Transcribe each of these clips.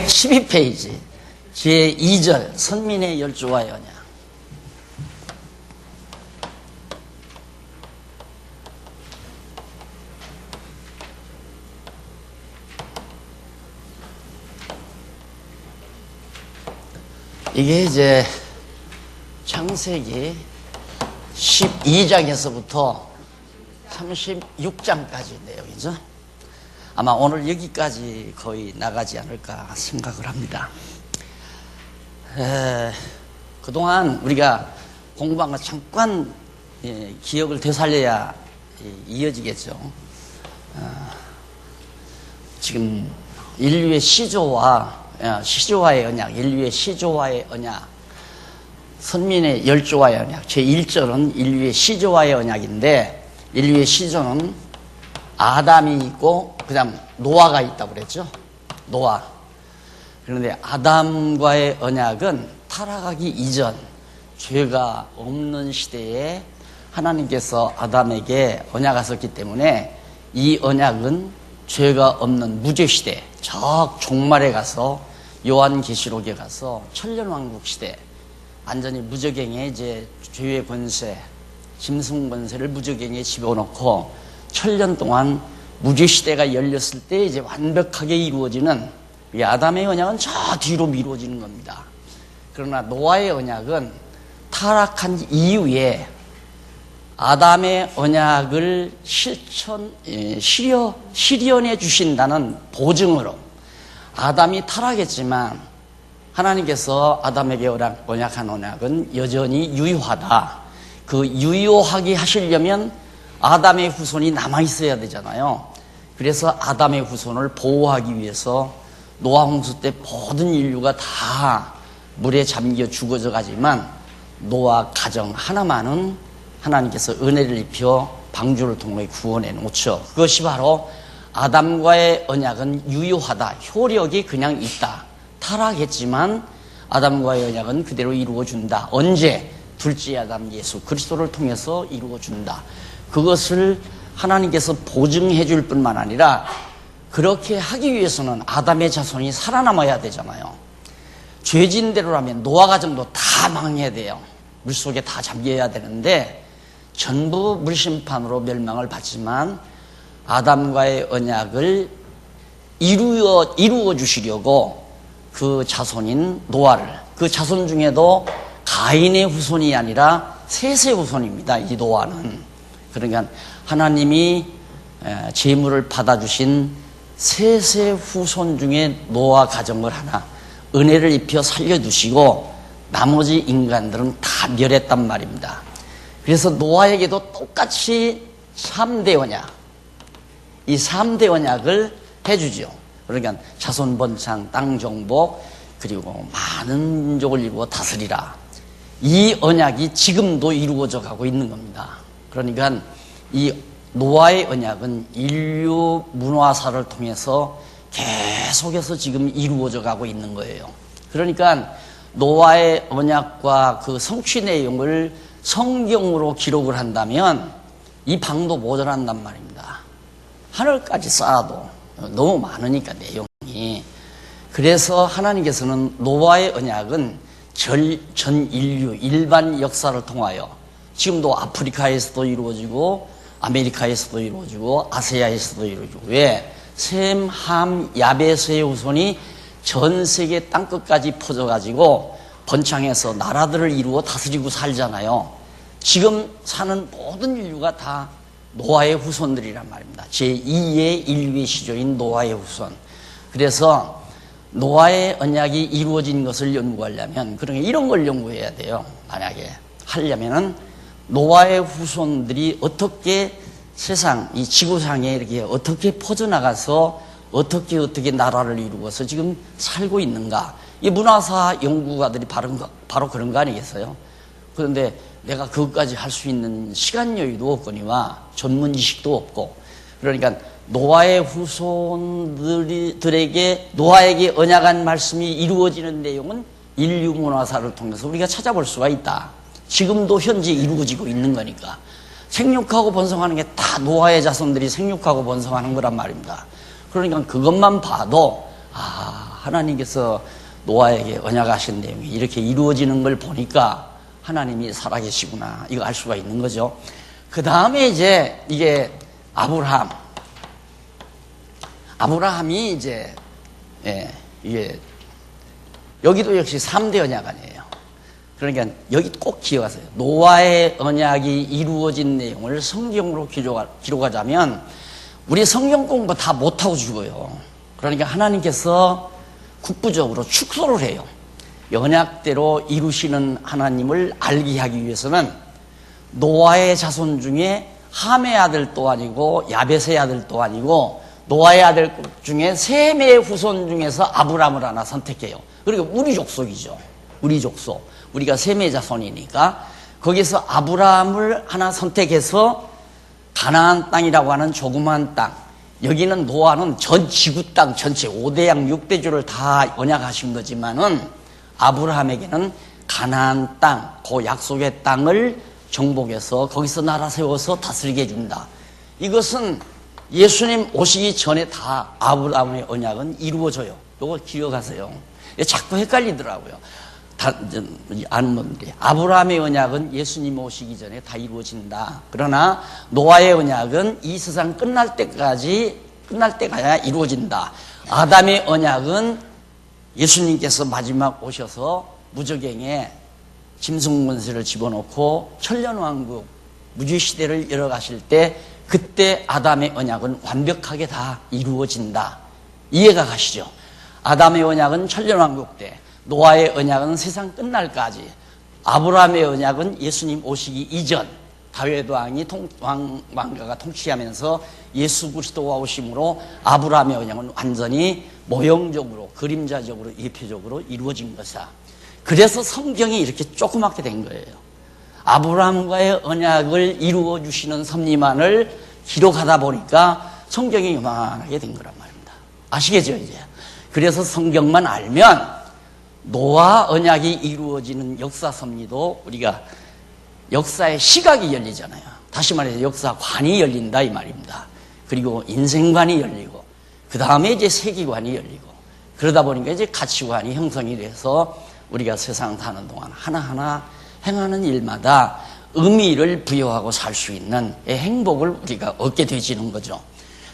112페이지 제2절 선민의 열조와의 언약. 이게 이제 창세기 12장에서부터 36장까지 내용이죠. 아마 오늘 여기까지 거의 나가지 않을까 생각을 합니다. 그동안 우리가 공부한 거 잠깐 기억을 되살려야 이어지겠죠. 지금 인류의 시조와의 언약, 인류의 시조와의 언약, 선민의 열조와의 언약. 제1절은 인류의 시조와의 언약인데, 인류의 시조는 아담이 있고 그 다음 노아가 있다고 그랬죠. 노아. 그런데 아담과의 언약은 타락하기 이전, 죄가 없는 시대에 하나님께서 아담에게 언약하셨기 때문에 이 언약은 죄가 없는 무죄시대, 저 종말에 가서 요한계시록에 가서 천년왕국 시대, 완전히 무적행에 이제 죄의 권세, 짐승 권세를 무적행에 집어넣고 천년 동안 무죄시대가 열렸을 때 이제 완벽하게 이루어지는 이 아담의 언약은 저 뒤로 미뤄지는 겁니다. 그러나 노아의 언약은 타락한 이후에 아담의 언약을 실현해 주신다는 보증으로, 아담이 타락했지만 하나님께서 아담에게 언약한 언약은 여전히 유효하다. 그 유효하게 하시려면 아담의 후손이 남아있어야 되잖아요. 그래서 아담의 후손을 보호하기 위해서 노아 홍수 때 모든 인류가 다 물에 잠겨 죽어져 가지만 노아 가정 하나만은 하나님께서 은혜를 입혀 방주를 통해 구원해 놓죠. 그것이 바로 아담과의 언약은 유효하다. 효력이 그냥 있다. 타락했지만 아담과의 언약은 그대로 이루어준다. 언제? 둘째 아담 예수 그리스도를 통해서 이루어준다. 그것을 하나님께서 보증해 줄 뿐만 아니라 그렇게 하기 위해서는 아담의 자손이 살아남아야 되잖아요. 죄진대로라면 노아 가정도 다 망해야 돼요. 물속에 다 잠겨야 되는데 전부 물심판으로 멸망을 받지만 아담과의 언약을 이루어 주시려고 그 자손인 노아를, 그 자손 중에도 가인의 후손이 아니라 셋의 후손입니다. 이 노아는. 그러니까 하나님이 제물을 받아주신 셋의 후손 중에 노아 가정을 하나 은혜를 입혀 살려두시고 나머지 인간들은 다 멸했단 말입니다. 그래서 노아에게도 똑같이 3대 언약, 이 3대 언약을 해주죠. 그러니까 자손 번창, 땅 정복, 그리고 많은 민족을 이루어 다스리라. 이 언약이 지금도 이루어져 가고 있는 겁니다. 그러니까 이 노아의 언약은 인류 문화사를 통해서 계속해서 지금 이루어져 가고 있는 거예요. 그러니까 노아의 언약과 그 성취 내용을 성경으로 기록을 한다면 이 방도 모자란단 말입니다. 하늘까지 쌓아도 너무 많으니까 내용이. 그래서 하나님께서는 노아의 언약은 전 인류 일반 역사를 통하여 지금도 아프리카에서도 이루어지고 아메리카에서도 이루어지고 아시아에서도 이루어지고, 왜? 셈, 함, 야베스의 후손이 전 세계 땅끝까지 퍼져가지고 번창해서 나라들을 이루어 다스리고 살잖아요. 지금 사는 모든 인류가 다 노아의 후손들이란 말입니다. 제2의 인류의 시조인 노아의 후손. 그래서 노아의 언약이 이루어진 것을 연구하려면, 그러니까 이런 걸 연구해야 돼요. 만약에 하려면은 노아의 후손들이 어떻게 세상, 이 지구상에 이렇게 어떻게 퍼져나가서 어떻게 나라를 이루어서 지금 살고 있는가. 이 문화사 연구가들이 바로 그런 거 아니겠어요? 그런데 내가 그것까지 할 수 있는 시간 여유도 없거니와 전문 지식도 없고, 그러니까 노아의 후손들에게 노아에게 언약한 말씀이 이루어지는 내용은 인류 문화사를 통해서 우리가 찾아볼 수가 있다. 지금도 현재 이루어지고 있는 거니까. 생육하고 번성하는 게 다 노아의 자손들이 생육하고 번성하는 거란 말입니다. 그러니까 그것만 봐도 하나님께서 노아에게 언약하신 내용이 이렇게 이루어지는 걸 보니까 하나님이 살아계시구나, 이거 알 수가 있는 거죠. 그 다음에 이제 이게 아브라함이 이제 이게 여기도 역시 3대 언약 아니에요. 그러니까 여기 꼭 기억하세요. 노아의 언약이 이루어진 내용을 성경으로 기록하자면 우리 성경 공부 다 못하고 죽어요. 그러니까 하나님께서 국부적으로 축소를 해요. 언약대로 이루시는 하나님을 알게 하기 위해서는 노아의 자손 중에 함의 아들도 아니고 야벳의 아들도 아니고 노아의 아들 중에 셈의 후손 중에서 아브라함을 하나 선택해요. 그리고 우리 족속이죠. 우리 족속. 우리가 셈의 자손이니까 거기서 아브라함을 하나 선택해서 가나안 땅이라고 하는 조그만 땅, 여기는 노아는 전 지구 땅 전체 5대양 6대주를 다 언약하신 거지만은 아브라함에게는 가나안 땅, 그 약속의 땅을 정복해서 거기서 나라 세워서 다스리게 해준다. 이것은 예수님 오시기 전에 다 아브라함의 언약은 이루어져요. 이거 기억하세요. 자꾸 헷갈리더라고요. 아는 분들이 아브라함의 언약은 예수님 오시기 전에 다 이루어진다. 그러나 노아의 언약은 이 세상 끝날 때가야 이루어진다. 아담의 언약은 예수님께서 마지막 오셔서 무저갱에 짐승문세를 집어넣고 천년왕국 무죄시대를 열어가실 때 그때 아담의 언약은 완벽하게 다 이루어진다. 이해가 가시죠? 아담의 언약은 천년왕국 때, 노아의 언약은 세상 끝날까지, 아브라함의 언약은 예수님 오시기 이전, 다윗 왕가가 통치하면서 예수 그리스도가 오심으로 아브라함의 언약은 완전히 모형적으로, 그림자적으로, 예표적으로 이루어진 것이다. 그래서 성경이 이렇게 조그맣게 된 거예요. 아브라함과의 언약을 이루어 주시는 섭리만을 기록하다 보니까 성경이 요만하게 된 거란 말입니다. 아시겠죠, 이제? 그래서 성경만 알면 노아 언약이 이루어지는 역사 섭리도 우리가 역사의 시각이 열리잖아요. 다시 말해서 역사관이 열린다 이 말입니다. 그리고 인생관이 열리고 그 다음에 이제 세계관이 열리고 그러다 보니까 이제 가치관이 형성이 돼서 우리가 세상 사는 동안 하나하나 행하는 일마다 의미를 부여하고 살 수 있는 행복을 우리가 얻게 되지는 거죠.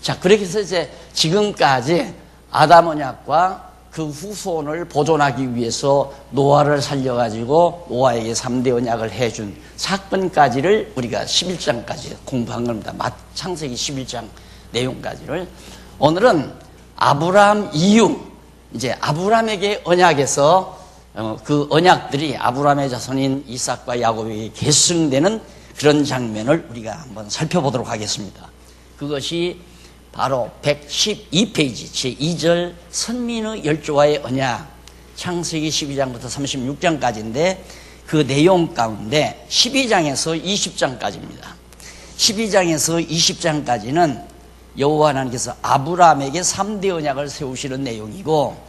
자, 그렇게 해서 이제 지금까지 아담 언약과 그 후손을 보존하기 위해서 노아를 살려가지고 노아에게 3대 언약을 해준 사건까지를 우리가 11장까지 공부한 겁니다. 창세기 11장 내용까지를. 오늘은 아브라함 이후 이제 아브라함에게 언약에서 그 언약들이 아브라함의 자손인 이삭과 야곱에게 계승되는 그런 장면을 우리가 한번 살펴보도록 하겠습니다. 그것이 바로 112페이지 제2절 선민의 열조와의 언약, 창세기 12장부터 36장까지인데 그 내용 가운데 12장에서 20장까지입니다. 12장에서 20장까지는 여호와 하나님께서 아브라함에게 3대 언약을 세우시는 내용이고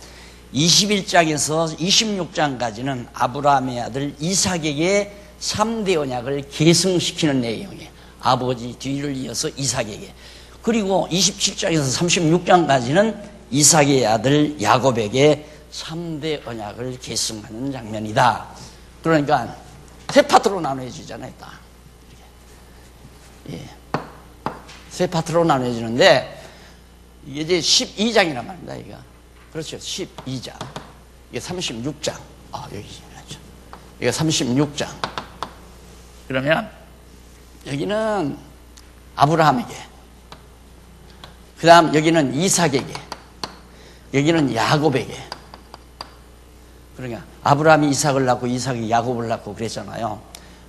21장에서 26장까지는 아브라함의 아들 이삭에게 3대 언약을 계승시키는 내용이에요. 아버지 뒤를 이어서 이삭에게. 그리고 27장에서 36장까지는 이삭의 아들 야곱에게 3대 언약을 계승하는 장면이다. 그러니까 세 파트로 나눠지잖아요. 예. 세 파트로 나눠지는데 이게 이제 12장이란 말입니다. 이거. 그렇죠. 12장. 이게 36장. 여기 있죠. 이게 36장. 그러면 여기는 아브라함에게, 그 다음 여기는 이삭에게, 여기는 야곱에게. 그러니까 아브라함이 이삭을 낳고 이삭이 야곱을 낳고 그랬잖아요.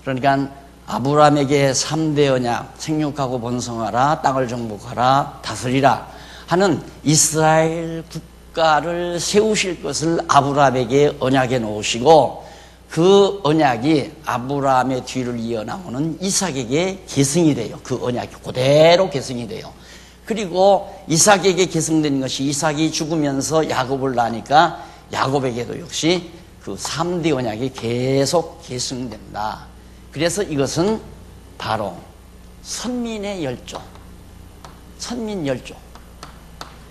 그러니까 아브라함에게 3대 언약, 생육하고 번성하라, 땅을 정복하라, 다스리라 하는 이스라엘 국가를 세우실 것을 아브라함에게 언약해 놓으시고 그 언약이 아브라함의 뒤를 이어나오는 이삭에게 계승이 돼요. 그 언약이 그대로 계승이 돼요. 그리고 이삭에게 계승된 것이 이삭이 죽으면서 야곱을 낳으니까 야곱에게도 역시 그 3대 언약이 계속 계승된다. 그래서 이것은 바로 선민의 열조, 선민 열조.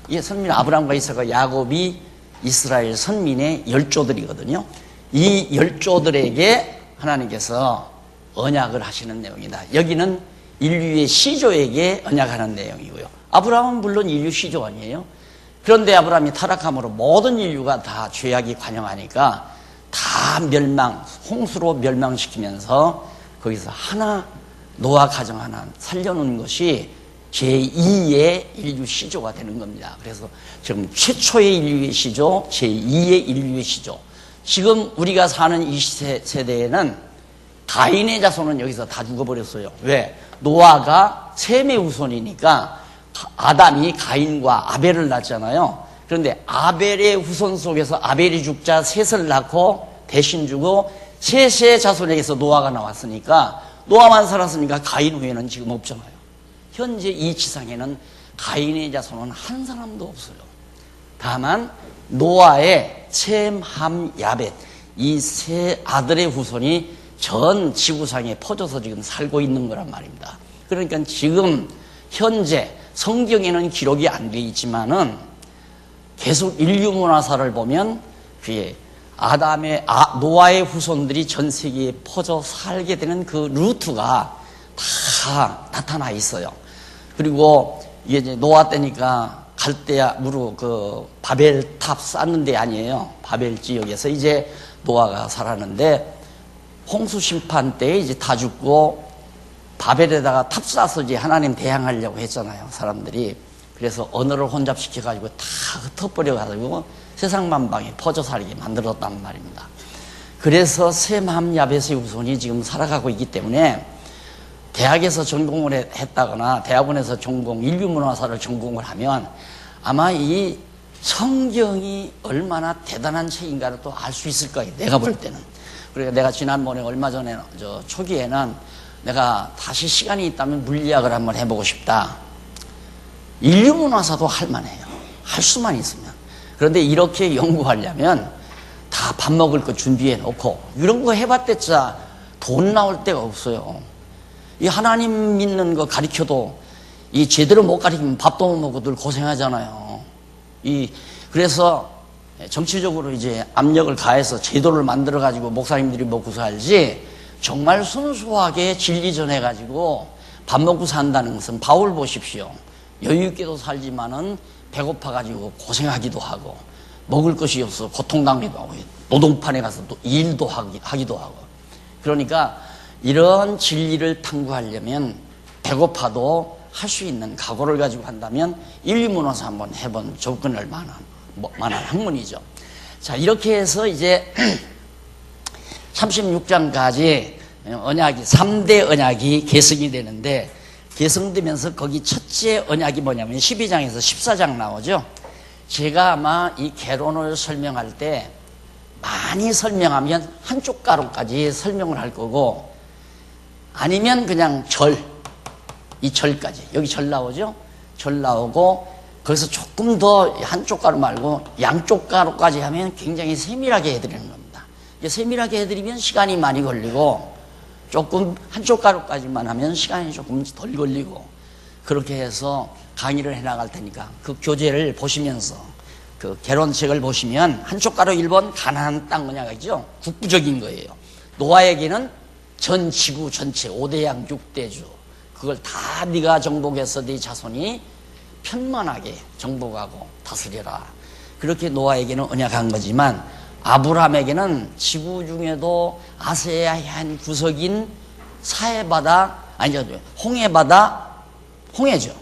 이게 선민 아브라함과 이삭과 야곱이 이스라엘 선민의 열조들이거든요. 이 열조들에게 하나님께서 언약을 하시는 내용이다. 여기는 인류의 시조에게 언약하는 내용이고요. 아브라함은 물론 인류 시조 아니에요. 그런데 아브라함이 타락함으로 모든 인류가 다 죄악이 관영하니까 다 홍수로 멸망시키면서 거기서 하나, 노아 가정 하나 살려놓은 것이 제2의 인류 시조가 되는 겁니다. 그래서 지금 최초의 인류의 시조, 제2의 인류의 시조. 지금 우리가 사는 이 세대에는 가인의 자손은 여기서 다 죽어버렸어요. 왜? 노아가 셈의 후손이니까 아담이 가인과 아벨을 낳잖아요. 그런데 아벨의 후손 속에서 아벨이 죽자 셋을 낳고 대신 주고 셋의 자손에게서 노아가 나왔으니까 노아만 살았으니까 가인 후에는 지금 없잖아요. 현재 이 지상에는 가인의 자손은 한 사람도 없어요. 다만 노아의 셈, 함, 야벳 이 세 아들의 후손이 전 지구상에 퍼져서 지금 살고 있는 거란 말입니다. 그러니까 지금 현재 성경에는 기록이 안 돼 있지만은 계속 인류 문화사를 보면 그게 노아의 후손들이 전 세계에 퍼져 살게 되는 그 루트가 다 나타나 있어요. 그리고 이게 이제 노아 때니까 갈대아무로 그 바벨탑 쌓는 데 아니에요. 바벨 지역에서 이제 노아가 살았는데 홍수 심판 때 이제 다 죽고 바벨에다가 탑 쌓아서 이제 하나님 대항하려고 했잖아요. 사람들이. 그래서 언어를 혼잡시켜가지고 다 흩어버려가지고 세상 만방에 퍼져 살게 만들었단 말입니다. 그래서 셈, 함, 야벳의 후손이 지금 살아가고 있기 때문에 대학에서 전공을 했다거나 대학원에서 인류문화사를 전공을 하면 아마 이 성경이 얼마나 대단한 책인가를 또 알 수 있을 거예요. 내가 볼 때는. 그러니까 내가 지난번에 얼마 전에 초기에는 내가 다시 시간이 있다면 물리학을 한번 해보고 싶다. 인류문화사도 할 만해요. 할 수만 있으면. 그런데 이렇게 연구하려면 다 밥 먹을 거 준비해 놓고 이런 거 해봤댔자 돈 나올 데가 없어요. 이 하나님 믿는 거 가르쳐도 이 제대로 못 가르치면 밥도 못 먹고 늘 고생하잖아요. 그래서 정치적으로 이제 압력을 가해서 제도를 만들어 가지고 목사님들이 먹고 살지 정말 순수하게 진리 전해 가지고 밥 먹고 산다는 것은 바울 보십시오. 여유 있게도 살지만은 배고파 가지고 고생하기도 하고 먹을 것이 없어 고통당하기도 하고 노동판에 가서 또 일도 하기도 하고 그러니까 이런 진리를 탐구하려면 배고파도 할 수 있는 각오를 가지고 한다면 인류문화사 한번 해본 접근할 만한 학문이죠. 자, 이렇게 해서 이제 36장까지 언약이 3대 언약이 계승이 되는데 계승되면서 거기 첫째 언약이 뭐냐면 12장에서 14장 나오죠. 제가 아마 이 개론을 설명할 때 많이 설명하면 한쪽 가로까지 설명을 할 거고 아니면 그냥 이 절까지 여기 절 나오죠. 절 나오고 거기서 조금 더 한쪽 가로 말고 양쪽 가로까지 하면 굉장히 세밀하게 해드리는 겁니다. 세밀하게 해드리면 시간이 많이 걸리고 조금 한쪽 가로까지만 하면 시간이 조금 덜 걸리고 그렇게 해서 강의를 해나갈 테니까 그 교재를 보시면서 그 개론책을 보시면 한쪽 가로 1번 가나안 땅 언약이죠. 국부적인 거예요. 노아에게는 전 지구 전체 5대양 6대주 그걸 다 네가 정복해서 네 자손이 편만하게 정복하고 다스려라. 그렇게 노아에게는 언약한 거지만 아브라함에게는 지구 중에도 아세아의 한 구석인 사해바다 홍해죠.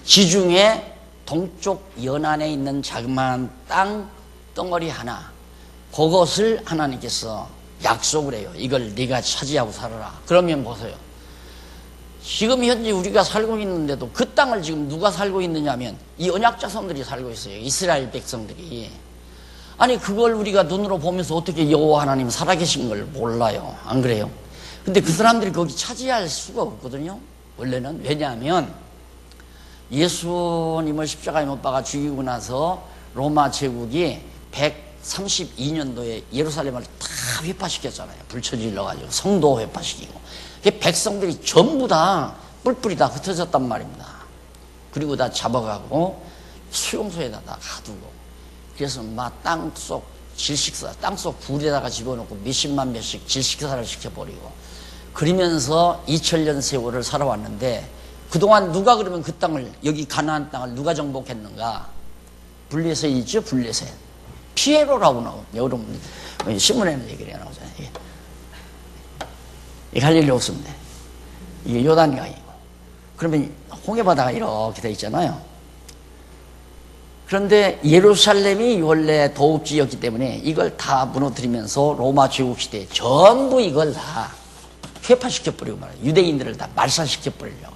지중해 동쪽 연안에 있는 자그마한 땅 덩어리 하나 그것을 하나님께서 약속을 해요. 이걸 네가 차지하고 살아라. 그러면 보세요. 지금 현재 우리가 살고 있는데도 그 땅을 지금 누가 살고 있느냐면 이 언약 자손들이 살고 있어요. 이스라엘 백성들이. 아니 그걸 우리가 눈으로 보면서 어떻게 여호와 하나님 살아계신 걸 몰라요. 안 그래요? 근데 그 사람들이 거기 차지할 수가 없거든요. 원래는. 왜냐하면 예수님을 십자가에 못 박아 죽이고 나서 로마 제국이 132년도에 예루살렘을 다 회파시켰잖아요. 불처질러가지고 성도 회파시키고 백성들이 전부 다 뿔뿔이 다 흩어졌단 말입니다. 그리고 다 잡아가고 수용소에다 가두고, 그래서 막 땅속 질식사, 땅속 불에다가 집어넣고 몇십만 명씩 질식사를 시켜버리고, 그러면서 2000년 세월을 살아왔는데, 그동안 누가 그러면 그 땅을, 여기 가나안 땅을 누가 정복했는가? 블레셋이죠, 블레셋. 피에로라고 나오거든요. 여러분 신문에는 얘기를 나오잖아요. 이 갈릴리 호수인데 이게 요단강이고, 그러면 홍해바다가 이렇게 돼 있잖아요. 그런데 예루살렘이 원래 도읍지였기 때문에 이걸 다 무너뜨리면서 로마 제국 시대에 전부 이걸 다 회파시켜버리고 말이에요. 유대인들을 다 말살시켜버리려고.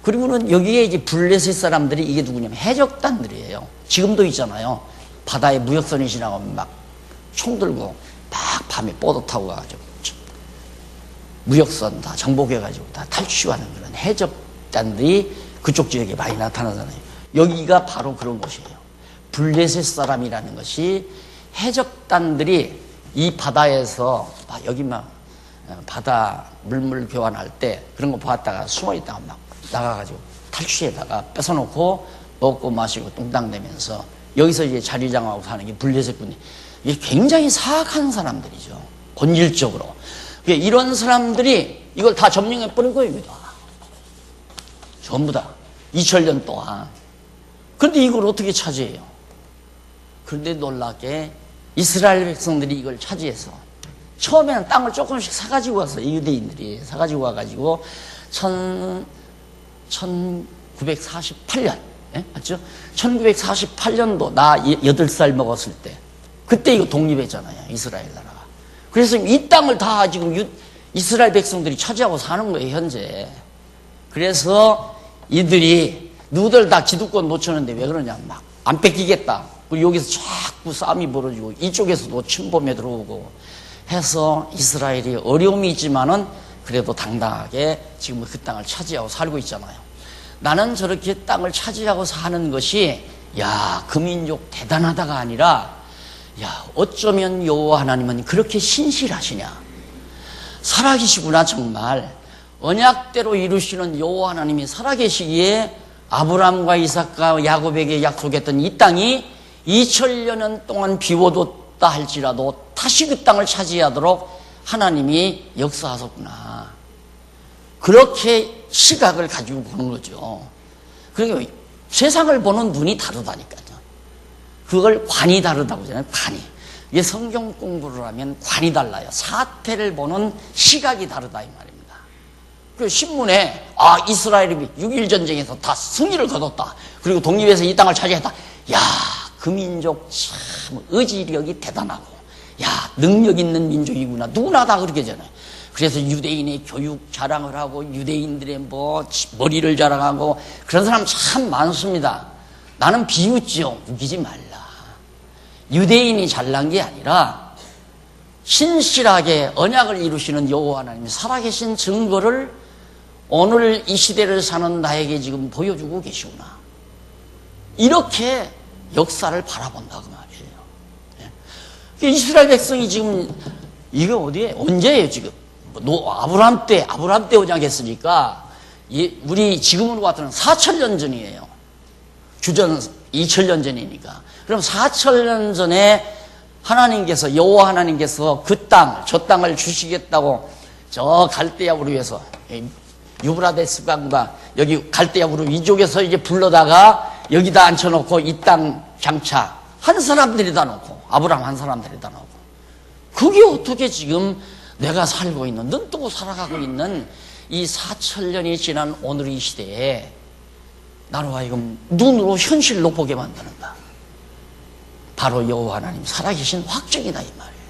그리고는 여기에 이제 블레셋 사람들이, 이게 누구냐면 해적단들이에요. 지금도 있잖아요. 바다에 무역선이 지나가면 막 총 들고 막 밤에 보도 타고 가가지고 무역선 다 정복해가지고 다 탈취하는 그런 해적단들이 그쪽 지역에 많이 나타나잖아요. 여기가 바로 그런 곳이에요. 블레셋 사람이라는 것이 해적단들이 이 바다에서 여기 막 바다 물물 교환할 때 그런 거 보았다가 숨어 있다가 막 나가가지고 탈취에다가 뺏어놓고 먹고 마시고 뚱땅대면서 여기서 이제 자리장하고 사는 게 블레셋군이, 이게 굉장히 사악한 사람들이죠. 본질적으로. 이런 사람들이 이걸 다 점령해 버린 거입니다. 전부 다. 2000년 동안. 그런데 이걸 어떻게 차지해요? 그런데 놀랍게 이스라엘 백성들이 이걸 차지해서 처음에는 땅을 조금씩 사가지고 왔어요. 유대인들이 사가지고 와가지고 1948년, 예? 맞죠? 1948년도 나 8살 먹었을 때, 그때 이거 독립했잖아요, 이스라엘 나라가. 그래서 이 땅을 다 지금 이스라엘 백성들이 차지하고 사는 거예요, 현재. 그래서 이들이 누구들 다 기득권 놓쳤는데 왜 그러냐, 막 안 뺏기겠다. 그리고 여기서 자꾸 싸움이 벌어지고 이쪽에서도 침범에 들어오고 해서 이스라엘이 어려움이 있지만은 그래도 당당하게 지금 그 땅을 차지하고 살고 있잖아요. 나는 저렇게 땅을 차지하고 사는 것이, 야, 그 민족 대단하다가 아니라, 야, 어쩌면 여호와 하나님은 그렇게 신실하시냐, 살아계시구나. 정말 언약대로 이루시는 여호와 하나님이 살아계시기에 아브라함과 이삭과 야곱에게 약속했던 이 땅이 2000년 동안 비워뒀다 할지라도 다시 그 땅을 차지하도록 하나님이 역사하셨구나. 그렇게 시각을 가지고 보는 거죠. 그러니까 세상을 보는 눈이 다르다니까요. 그걸 관이 다르다고 하잖아요. 관이. 이게 성경 공부를 하면 관이 달라요. 사태를 보는 시각이 다르다 이 말입니다. 그 신문에 이스라엘이 6.1 전쟁에서 다 승리를 거뒀다. 그리고 독립해서 이 땅을 차지했다. 야, 그 민족 참 의지력이 대단하고, 야, 능력 있는 민족이구나. 누구나 다 그렇게 하잖아요. 그래서 유대인의 교육 자랑을 하고 유대인들의 머리를 자랑하고 그런 사람 참 많습니다. 나는 비웃죠. 웃기지 말라. 유대인이 잘난 게 아니라 신실하게 언약을 이루시는 여호와 하나님이 살아계신 증거를 오늘 이 시대를 사는 나에게 지금 보여주고 계시구나. 이렇게 역사를 바라본다고 말이에요. 이스라엘 백성이 지금 이게 어디에 언제예요 지금? 아브라함 때 언약했으니까 우리 지금으로 봤더니 4000년 전이에요. 주전 2000년 전이니까. 그럼 4000년 전에 하나님께서, 여호와 하나님께서 그 땅, 저 땅을 주시겠다고 저 갈대아 우르에서, 유브라데스 강과 여기 갈대아 우르 이쪽에서 이제 불러다가 여기다 앉혀놓고 이 땅 장차 한 사람들이 다 놓고, 아브라함 한 사람들이 다 놓고, 그게 어떻게 지금 내가 살고 있는, 눈 뜨고 살아가고 있는 이 4000년이 지난 오늘 이 시대에 나로 하여금 눈으로 현실로 보게 만드는다. 바로 여호와 하나님 살아계신 확증이다 이 말이에요.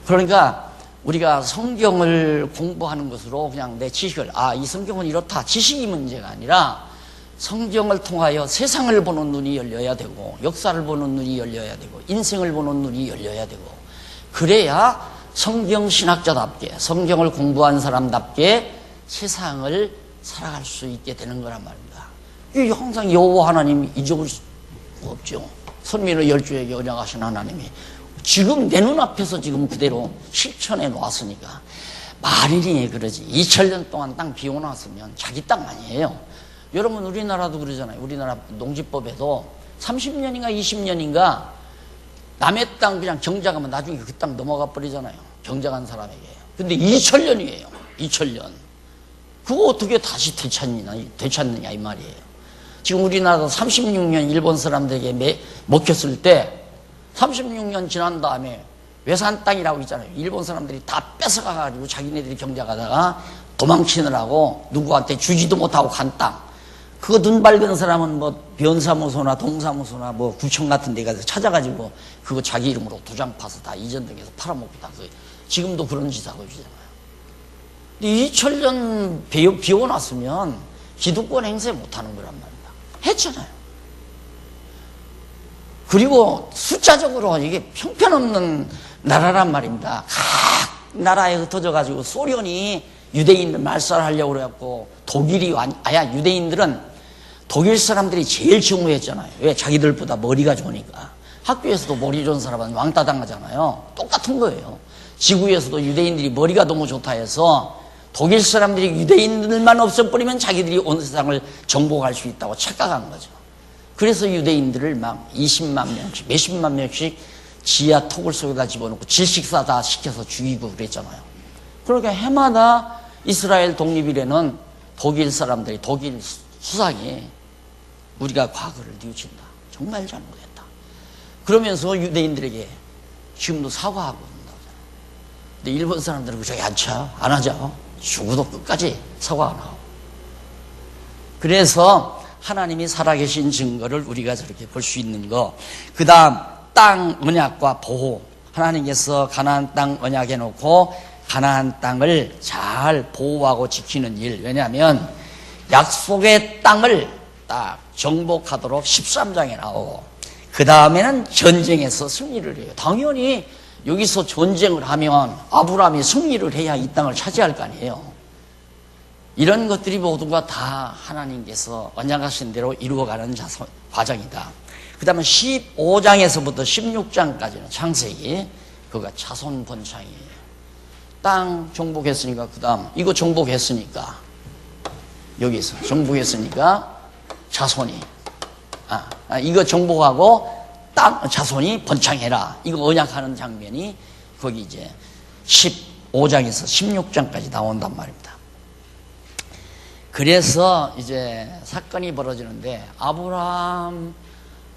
그러니까 우리가 성경을 공부하는 것으로 그냥 내 지식을, 이 성경은 이렇다, 지식이 문제가 아니라 성경을 통하여 세상을 보는 눈이 열려야 되고, 역사를 보는 눈이 열려야 되고, 인생을 보는 눈이 열려야 되고, 그래야 성경 신학자답게, 성경을 공부한 사람답게 세상을 살아갈 수 있게 되는 거란 말입니다. 이 항상 여호와 하나님이 잊어볼 수 없죠. 선민의 열주에게 언약하신 하나님이 지금 내 눈앞에서 지금 그대로 실천해 놓았으니까, 마린이 그러지 2000년 동안 땅 비워놨으면 자기 땅 아니에요. 여러분 우리나라도 그러잖아요. 우리나라 농지법에도 30년인가 20년인가 남의 땅 그냥 경작하면 나중에 그 땅 넘어가 버리잖아요. 경작한 사람에게. 근데 2000년이에요. 2000년. 그거 어떻게 다시 되찾느냐 이 말이에요. 지금 우리나라도 36년 일본 사람들에게 먹혔을 때 36년 지난 다음에 외산 땅이라고 있잖아요. 일본 사람들이 다 뺏어가가지고 자기네들이 경작하다가 도망치느라고 누구한테 주지도 못하고 간 땅. 그거 눈 밝은 사람은 뭐 변사무소나 동사무소나 뭐 구청 같은 데 가서 찾아가지고 그거 자기 이름으로 도장 파서 다 이전 등에서 팔아먹고 다. 지금도 그런 짓 하고 있잖아요. 근데 2000년 비워놨으면 기득권 행세 못하는 거란 말입니다. 했잖아요. 그리고 숫자적으로 이게 형편없는 나라란 말입니다. 각 나라에 흩어져가지고 소련이 유대인들 말살하려고 그래갖고 독일이 유대인들은 독일 사람들이 제일 증오했잖아요. 왜? 자기들보다 머리가 좋으니까. 학교에서도 머리 좋은 사람은 왕따 당하잖아요. 똑같은 거예요. 지구에서도 유대인들이 머리가 너무 좋다 해서 독일 사람들이 유대인들만 없애버리면 자기들이 온 세상을 정복할 수 있다고 착각한 거죠. 그래서 유대인들을 막 20만 명씩, 몇십만 명씩 지하 토굴 속에다 집어넣고 질식사 다 시켜서 죽이고 그랬잖아요. 그러니까 해마다 이스라엘 독립일에는 독일 사람들이, 독일 수상이 우리가 과거를 뉘우친다. 정말 잘못했다. 그러면서 유대인들에게 지금도 사과하고 있다고. 근데 일본 사람들은 그저기 안 하죠. 죽어도 끝까지 사과 안 하고. 그래서 하나님이 살아계신 증거를 우리가 저렇게 볼 수 있는 거. 그 다음 땅 언약과 보호. 하나님께서 가나안 땅 언약해 놓고 가나안 땅을 잘 보호하고 지키는 일. 왜냐하면 약속의 땅을 딱 정복하도록 13장에 나오고 그 다음에는 전쟁에서 승리를 해요. 당연히 여기서 전쟁을 하면 아브라함이 승리를 해야 이 땅을 차지할 거 아니에요. 이런 것들이 모두가 다 하나님께서 언약하신 대로 이루어가는 과정이다. 그 다음에 15장에서부터 16장까지는 창세기, 그가 자손 번창이에요. 땅 정복했으니까 그 다음 이거 정복했으니까 여기서 정복했으니까 자손이 이거 정복하고 땅 자손이 번창해라. 이거 언약하는 장면이 거기 이제 15장에서 16장까지 나온단 말입니다. 그래서 이제 사건이 벌어지는데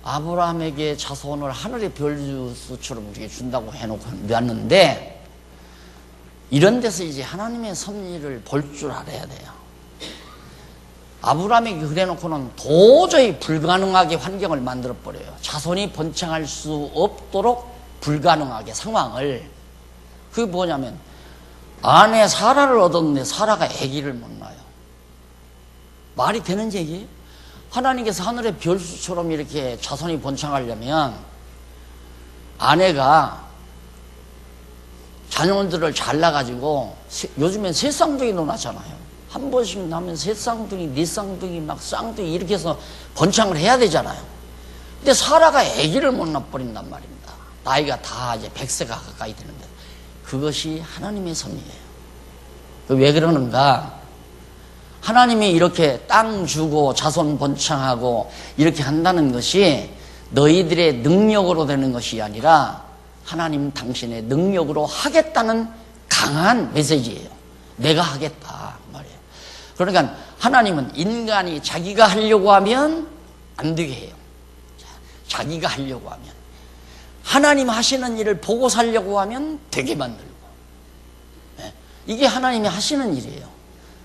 아브라함에게 자손을 하늘의 별수처럼 우리에게 준다고 해놓고 놨는데 이런 데서 이제 하나님의 섭리를 볼 줄 알아야 돼요. 아브라함에게 그래놓고는 도저히 불가능하게 환경을 만들어버려요. 자손이 번창할 수 없도록 불가능하게 상황을. 그게 뭐냐면 아내 사라를 얻었는데 사라가 아기를 못 낳아요. 말이 되는 얘기예요? 하나님께서 하늘의 별수처럼 이렇게 자손이 번창하려면 아내가 자녀들을 잘 낳아가지고 요즘엔 새 쌍둥이 논하잖아요. 한 번씩 나면 새 쌍둥이, 네 쌍둥이, 막 쌍둥이 이렇게 해서 번창을 해야 되잖아요. 근데 사라가 아기를 못 낳아버린단 말입니다. 나이가 다 이제 100세가 가까이 되는데 그것이 하나님의 섭리예요. 왜 그러는가? 하나님이 이렇게 땅 주고 자손 번창하고 이렇게 한다는 것이 너희들의 능력으로 되는 것이 아니라 하나님 당신의 능력으로 하겠다는 강한 메시지예요. 내가 하겠다 말이에요. 그러니까 하나님은 인간이 자기가 하려고 하면 안 되게 해요. 자기가 하려고 하면. 하나님 하시는 일을 보고 살려고 하면 되게 만들고. 이게 하나님이 하시는 일이에요.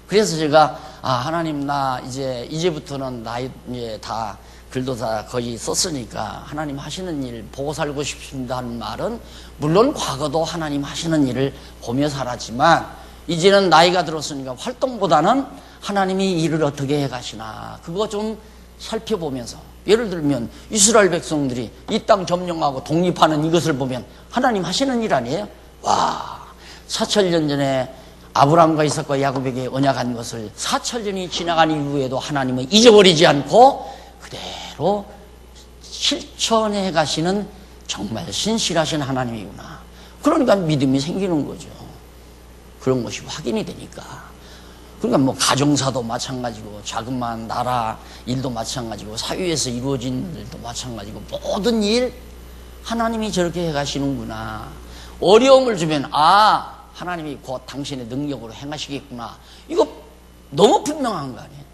그래서 제가 하나님 나 이제부터는 나 이제 다 글도 다 거의 썼으니까 하나님 하시는 일 보고 살고 싶습니다는 말은 물론 과거도 하나님 하시는 일을 보며 살았지만 이제는 나이가 들었으니까 활동보다는 하나님이 일을 어떻게 해가시나 그거 좀 살펴보면서 예를 들면 이스라엘 백성들이 이 땅 점령하고 독립하는 이것을 보면 하나님 하시는 일 아니에요? 와, 4000년 전에 아브라함과 이삭과 야곱에게 언약한 것을 4000년이 지나간 이후에도 하나님은 잊어버리지 않고 그대로 실천해 가시는 정말 신실하신 하나님이구나. 그러니까 믿음이 생기는 거죠. 그런 것이 확인이 되니까. 그러니까 뭐 가정사도 마찬가지고 자그마한 나라 일도 마찬가지고 사회에서 이루어진 일도 마찬가지고 모든 일 하나님이 저렇게 해가시는구나. 어려움을 주면 하나님이 곧 당신의 능력으로 행하시겠구나. 이거 너무 분명한 거 아니에요?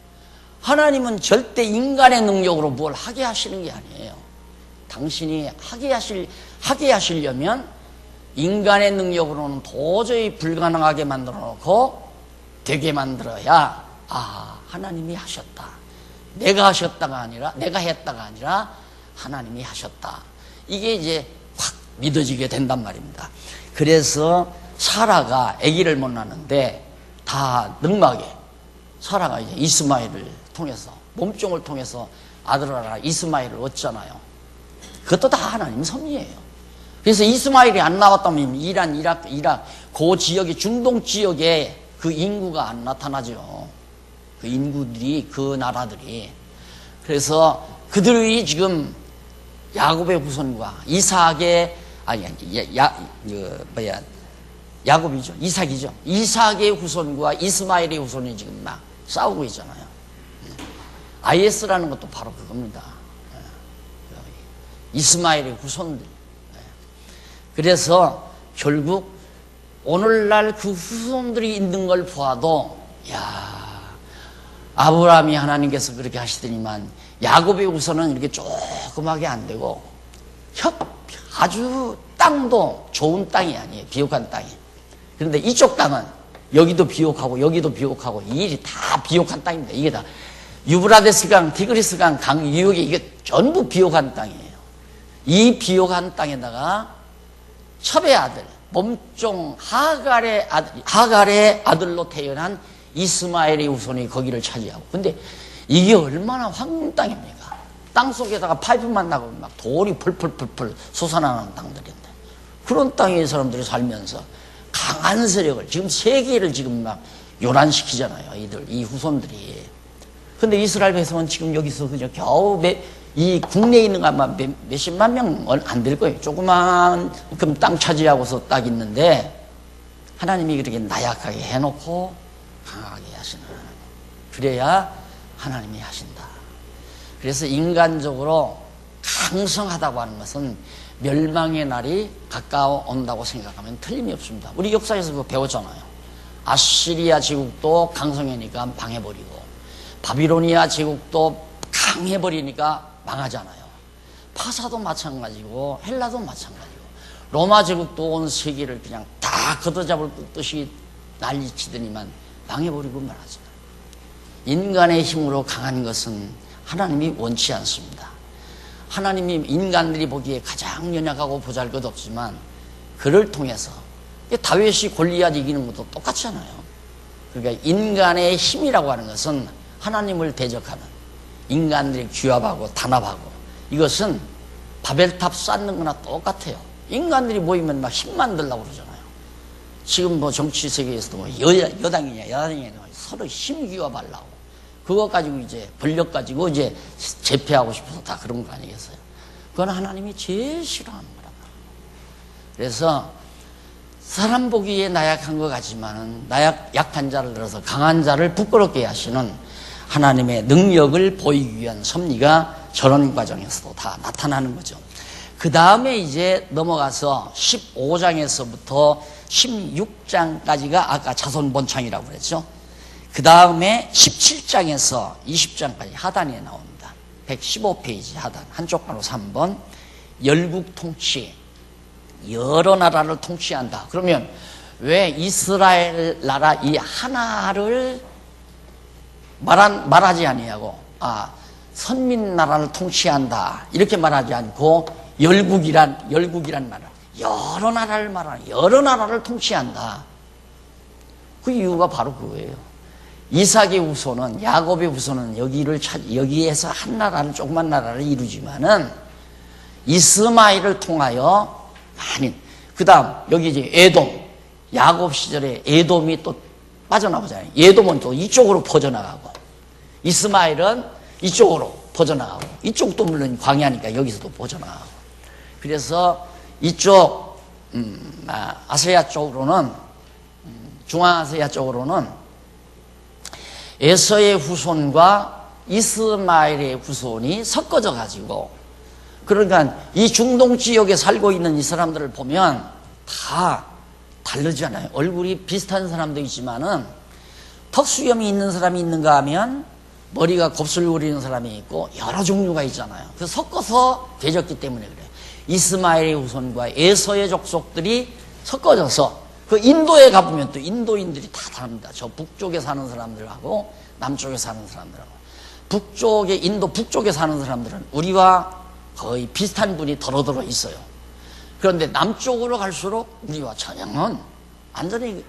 하나님은 절대 인간의 능력으로 뭘 하게 하시는 게 아니에요. 당신이 하게 하시려면 인간의 능력으로는 도저히 불가능하게 만들어 놓고 되게 만들어야 하나님이 하셨다. 내가 했다가 아니라 하나님이 하셨다. 이게 이제 확 믿어지게 된단 말입니다. 그래서 사라가 아기를 못 낳는데 다 늑막에 사라가 이제 이스마엘을 통해서 몸종을 통해서 아들을 하나 이스마엘을 얻잖아요. 그것도 다 하나님 섭리예요. 그래서 이스마엘이 안 나왔다면 이란, 이라크, 그 지역의 중동 지역에 그 인구가 안 나타나죠. 그 인구들이, 그 나라들이. 그래서 그들이 지금 야곱의 후손과 이삭의, 야곱이죠. 이삭이죠. 이삭의 후손과 이스마엘의 후손이 지금 막 싸우고 있잖아요. IS라는 것도 바로 그겁니다. 이스마엘의 후손들. 그래서 결국 오늘날 그 후손들이 있는 걸 보아도 아브라함이 하나님께서 그렇게 하시더니만 야곱의 후손은 이렇게 조그맣게 안 되고 아주 땅도 좋은 땅이 아니에요. 비옥한 땅이. 그런데 이쪽 땅은 여기도 비옥하고 여기도 비옥하고 이 일이 다 비옥한 땅입니다. 이게 다 유브라데스강, 티그리스강 강 유역이 이게 전부 비옥한 땅이에요. 이 비옥한 땅에다가 첩의 아들, 몸종 하갈의 아들로 태어난 이스마엘의 후손이 거기를 차지하고. 근데 이게 얼마나 황금 땅입니까? 땅 속에다가 파이프만 나고 막 돌이 펄펄펄펄 솟아나는 땅들인데, 그런 땅에 사람들이 살면서 강한 세력을, 지금 세계를 지금 막 요란시키잖아요. 이 후손들이. 근데 이스라엘 백성은 지금 여기서 그냥 겨우 이 국내에 있는 거 아마 몇십만 명 안 될 거예요. 조그만큼 땅 차지하고서 딱 있는데, 하나님이 그렇게 나약하게 해놓고 강하게 하시는 하나님. 그래야 하나님이 하신다. 그래서 인간적으로 강성하다고 하는 것은 멸망의 날이 가까워 온다고 생각하면 틀림이 없습니다. 우리 역사에서 그거 배웠잖아요. 아시리아 제국도 강성하니까 망해버리고, 바비로니아 제국도 강해버리니까 망하잖아요. 파사도 마찬가지고 헬라도 마찬가지고 로마 제국도 온 세계를 그냥 다 걷어잡을 듯이 난리치더니만 망해버리고 말하잖아요. 인간의 힘으로 강한 것은 하나님이 원치 않습니다. 하나님이 인간들이 보기에 가장 연약하고 보잘것없지만 그를 통해서 다윗이 골리앗 이기는 것도 똑같잖아요. 그러니까 인간의 힘이라고 하는 것은 하나님을 대적하는 인간들이 규합하고 단합하고, 이것은 바벨탑 쌓는 거나 똑같아요. 인간들이 모이면 막 힘 만들려고 그러잖아요. 지금 뭐 정치 세계에서도 뭐 여당이냐 야당이냐 서로 힘 규합하려고, 그거 가지고 이제 권력 가지고 이제 제패하고 싶어서 다 그런 거 아니겠어요? 그건 하나님이 제일 싫어하는 거란 말이에요. 그래서 사람 보기에 나약한 것 같지만은 약한 자를 들어서 강한 자를 부끄럽게 하시는 하나님의 능력을 보이기 위한 섭리가 저런 과정에서도 다 나타나는 거죠. 그 다음에 이제 넘어가서 15장에서부터 16장까지가 아까 자손 본창이라고 그랬죠. 그 다음에 17장에서 20장까지 하단에 나옵니다. 115페이지 하단 한쪽 가로 3번. 열국 통치, 여러 나라를 통치한다. 그러면 왜 이스라엘 나라 이 하나를 말하지 아니하고 선민 나라를 통치한다 이렇게 말하지 않고 열국이란 나라, 여러 나라를 말하는, 여러 나라를 통치한다. 그 이유가 바로 그거예요. 이삭의 후손은, 야곱의 후손은 여기에서 한 나라는, 조그만 나라를 이루지만은 이스마엘을 통하여 많이, 그 다음 여기 이제 에돔, 야곱 시절에 에돔이 또 빠져나오잖아요. 에돔은 또 이쪽으로 퍼져나가고, 이스마엘은 이쪽으로 퍼져나가고, 이쪽도 물론 광야니까 여기서도 퍼져나가고. 그래서 이쪽 아시아 쪽으로는, 중앙아시아 쪽으로는 에서의 후손과 이스마엘의 후손이 섞어져 가지고, 그러니까 이 중동 지역에 살고 있는 이 사람들을 보면 다 다르잖아요. 얼굴이 비슷한 사람도 있지만은 턱수염이 있는 사람이 있는가 하면 머리가 곱슬거리는 사람이 있고 여러 종류가 있잖아요. 그래서 섞어서 되졌기 때문에 그래요. 이스마엘의 후손과 에서의 족속들이 섞어져서, 그 인도에 가보면 또 인도인들이 다 다릅니다. 저 북쪽에 사는 사람들하고 남쪽에 사는 사람들하고. 인도 북쪽에 사는 사람들은 우리와 거의 비슷한 분이 더러더러 있어요. 그런데 남쪽으로 갈수록 우리와 전형은 완전히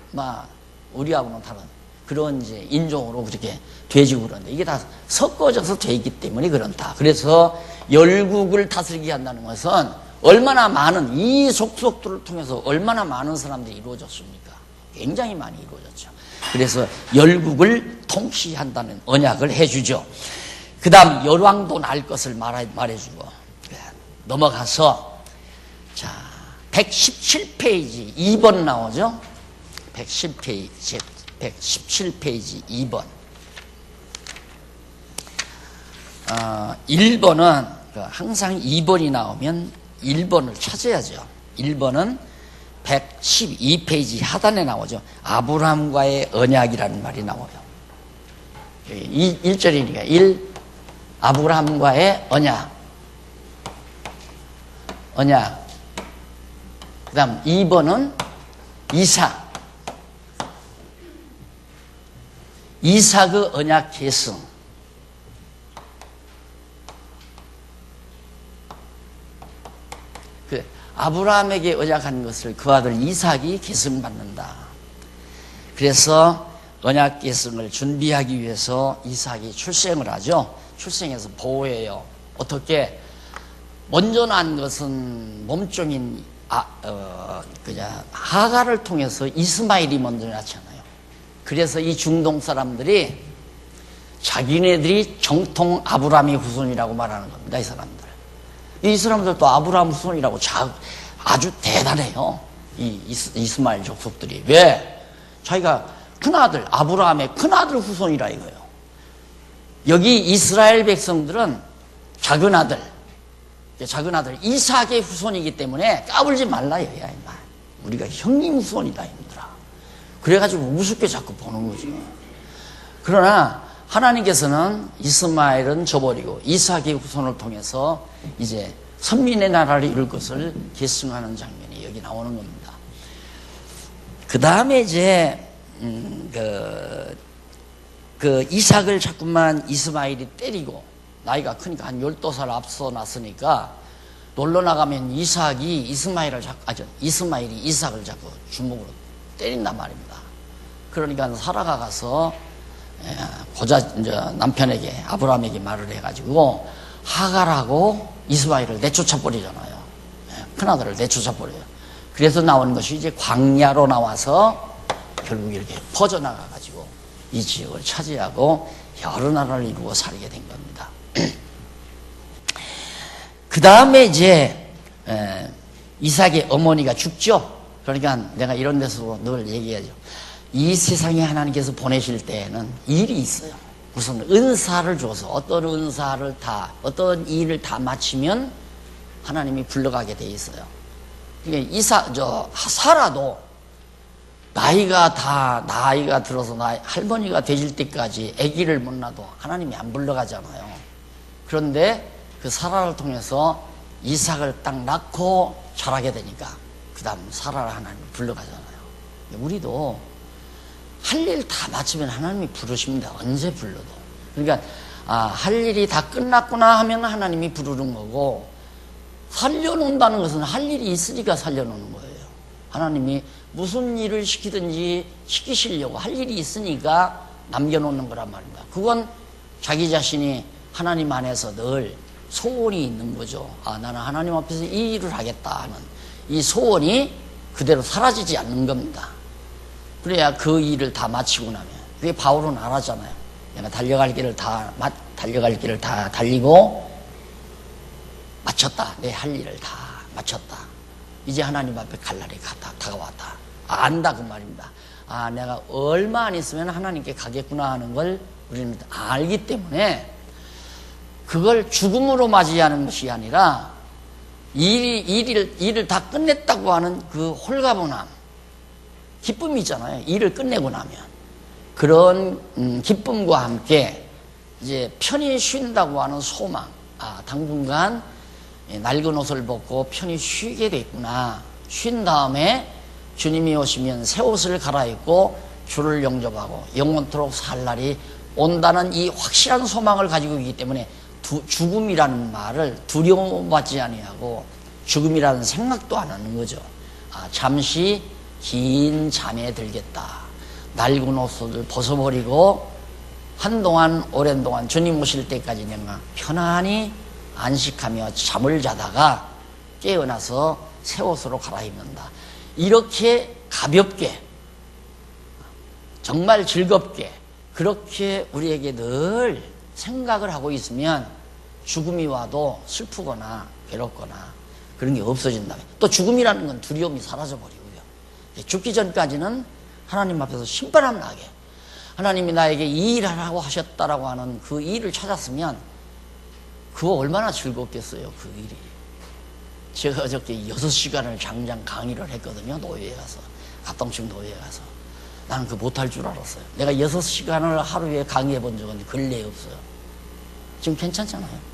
우리하고는 다른 그런 이제 인종으로 그렇게 되지고 그러는데, 이게 다 섞어져서 돼 있기 때문에 그런다. 그래서 열국을 다스리게 한다는 것은 얼마나 많은, 이 족속들을 통해서 얼마나 많은 사람들이 이루어졌습니까? 굉장히 많이 이루어졌죠. 그래서 열국을 통치한다는 언약을 해주죠. 그 다음 열왕도 날 것을 말해주고, 넘어가서 자 117페이지 2번 나오죠. 117페이지 2번. 1번은 항상 2번이 나오면 1번을 찾아야죠. 1번은 112페이지 하단에 나오죠. 아브라함과의 언약이라는 말이 나와요. 1절이니까 1, 아브라함과의 언약. 그 다음 2번은 이삭의 언약 계승. 아브라함에게 언약한 것을 그 아들 이삭이 계승받는다. 그래서 언약 계승을 준비하기 위해서 이삭이 출생을 하죠. 출생해서 보호해요. 어떻게? 먼저 난 것은 몸종인 하갈을 통해서 이스마엘이 먼저 낳잖아요. 그래서 이 중동 사람들이 자기네들이 정통 아브라함의 후손이라고 말하는 겁니다. 이 사람들도 아브라함 후손이라고 아주 대단해요. 이스마엘 족속들이. 왜? 자기가 큰아들, 아브라함의 큰아들 후손이라 이거예요. 여기 이스라엘 백성들은 작은 아들 이삭의 후손이기 때문에 까불지 말라요. 야, 임마. 우리가 형님 후손이다, 힘들아. 그래가지고 우습게 자꾸 보는 거지. 그러나 하나님께서는 이스마엘은 저버리고 이삭의 후손을 통해서 이제 선민의 나라를 이룰 것을 계승하는 장면이 여기 나오는 겁니다. 그 다음에 이제 그 이삭을 자꾸만 이스마엘이 때리고, 나이가 크니까 한 12살 앞서 났으니까 놀러 나가면 이스마엘이 이삭을 자꾸 주먹으로 때린단 말입니다. 그러니까 사라가 가서 이제 남편에게, 아브라함에게 말을 해가지고 하갈하고 이스마엘을 내쫓아 버리잖아요. 큰아들을 내쫓아 버려요. 그래서 나오는 것이 이제 광야로 나와서 결국 이렇게 퍼져나가가지고 이 지역을 차지하고 여러 나라를 이루어 살게 된 겁니다. 그 다음에 이제 이삭의 어머니가 죽죠. 그러니까 내가 이런 데서 늘 얘기하죠. 이 세상에 하나님께서 보내실 때에는 일이 있어요. 우선 은사를 줘서 어떤 일을 다 마치면 하나님이 불러가게 돼 있어요. 그러니까 사라도 나이가 들어서 할머니가 되실 때까지 아기를 못 낳아도 하나님이 안 불러가잖아요. 그런데 그 사라를 통해서 이삭을 딱 낳고 자라게 되니까 그 다음 사라를 하나님이 불러가잖아요. 우리도 할 일 다 마치면 하나님이 부르십니다. 언제 불러도. 그러니까 할 일이 다 끝났구나 하면 하나님이 부르는 거고, 살려놓는다는 것은 할 일이 있으니까 살려놓는 거예요. 하나님이 무슨 일을 시키든지 시키시려고 할 일이 있으니까 남겨놓는 거란 말입니다. 그건 자기 자신이 하나님 안에서 늘 소원이 있는 거죠. 나는 하나님 앞에서 이 일을 하겠다 하는 이 소원이 그대로 사라지지 않는 겁니다. 그래야 그 일을 다 마치고 나면, 그게 바울은 알았잖아요. 내가 달려갈 길을 다 달리고 마쳤다. 내 할 일을 다 마쳤다. 이제 하나님 앞에 갈 날이 다가왔다. 안다 그 말입니다. 내가 얼마 안 있으면 하나님께 가겠구나 하는 걸 우리는 알기 때문에 그걸 죽음으로 맞이하는 것이 아니라 일을 다 끝냈다고 하는 그 홀가분함, 기쁨이 있잖아요. 일을 끝내고 나면. 그런 기쁨과 함께 이제 편히 쉰다고 하는 소망. 당분간 낡은 옷을 벗고 편히 쉬게 됐구나. 쉰 다음에 주님이 오시면 새 옷을 갈아입고 주를 영접하고 영원토록 살 날이 온다는 이 확실한 소망을 가지고 있기 때문에 죽음이라는 말을 두려워하지 아니하고 죽음이라는 생각도 안 하는 거죠. 잠시 긴 잠에 들겠다. 낡은 옷을 벗어버리고 한동안 오랜 동안 주님 오실 때까지 내가 편안히 안식하며 잠을 자다가 깨어나서 새 옷으로 갈아입는다. 이렇게 가볍게 정말 즐겁게 그렇게 우리에게 늘 생각을 하고 있으면 죽음이 와도 슬프거나 괴롭거나 그런 게 없어진다. 또 죽음이라는 건 두려움이 사라져버리고요. 죽기 전까지는 하나님 앞에서 신바람나게 하나님이 나에게 이 일을 하라고 하셨다라고 하는 그 일을 찾았으면 그거 얼마나 즐겁겠어요. 그 일이. 제가 어저께 6시간을 장장 강의를 했거든요. 노예에 가서. 가동층 노예에 가서. 나는 그거 못할 줄 알았어요. 내가 6시간을 하루에 강의해 본 적은 근래에 없어요. 지금 괜찮잖아요.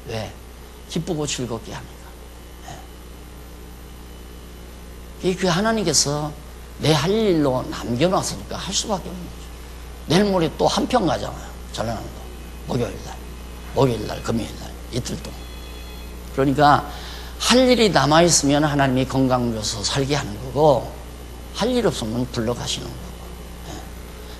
왜? 기쁘고 즐겁게 하니까. 네. 그 하나님께서 내 할 일로 남겨놨으니까 할 수밖에 없는 거죠. 내일 모레 또 한편 가잖아요. 전라남도. 목요일날, 금요일날, 이틀 동안. 그러니까 할 일이 남아있으면 하나님이 건강 줘서 살게 하는 거고 할 일 없으면 불러가시는 거고.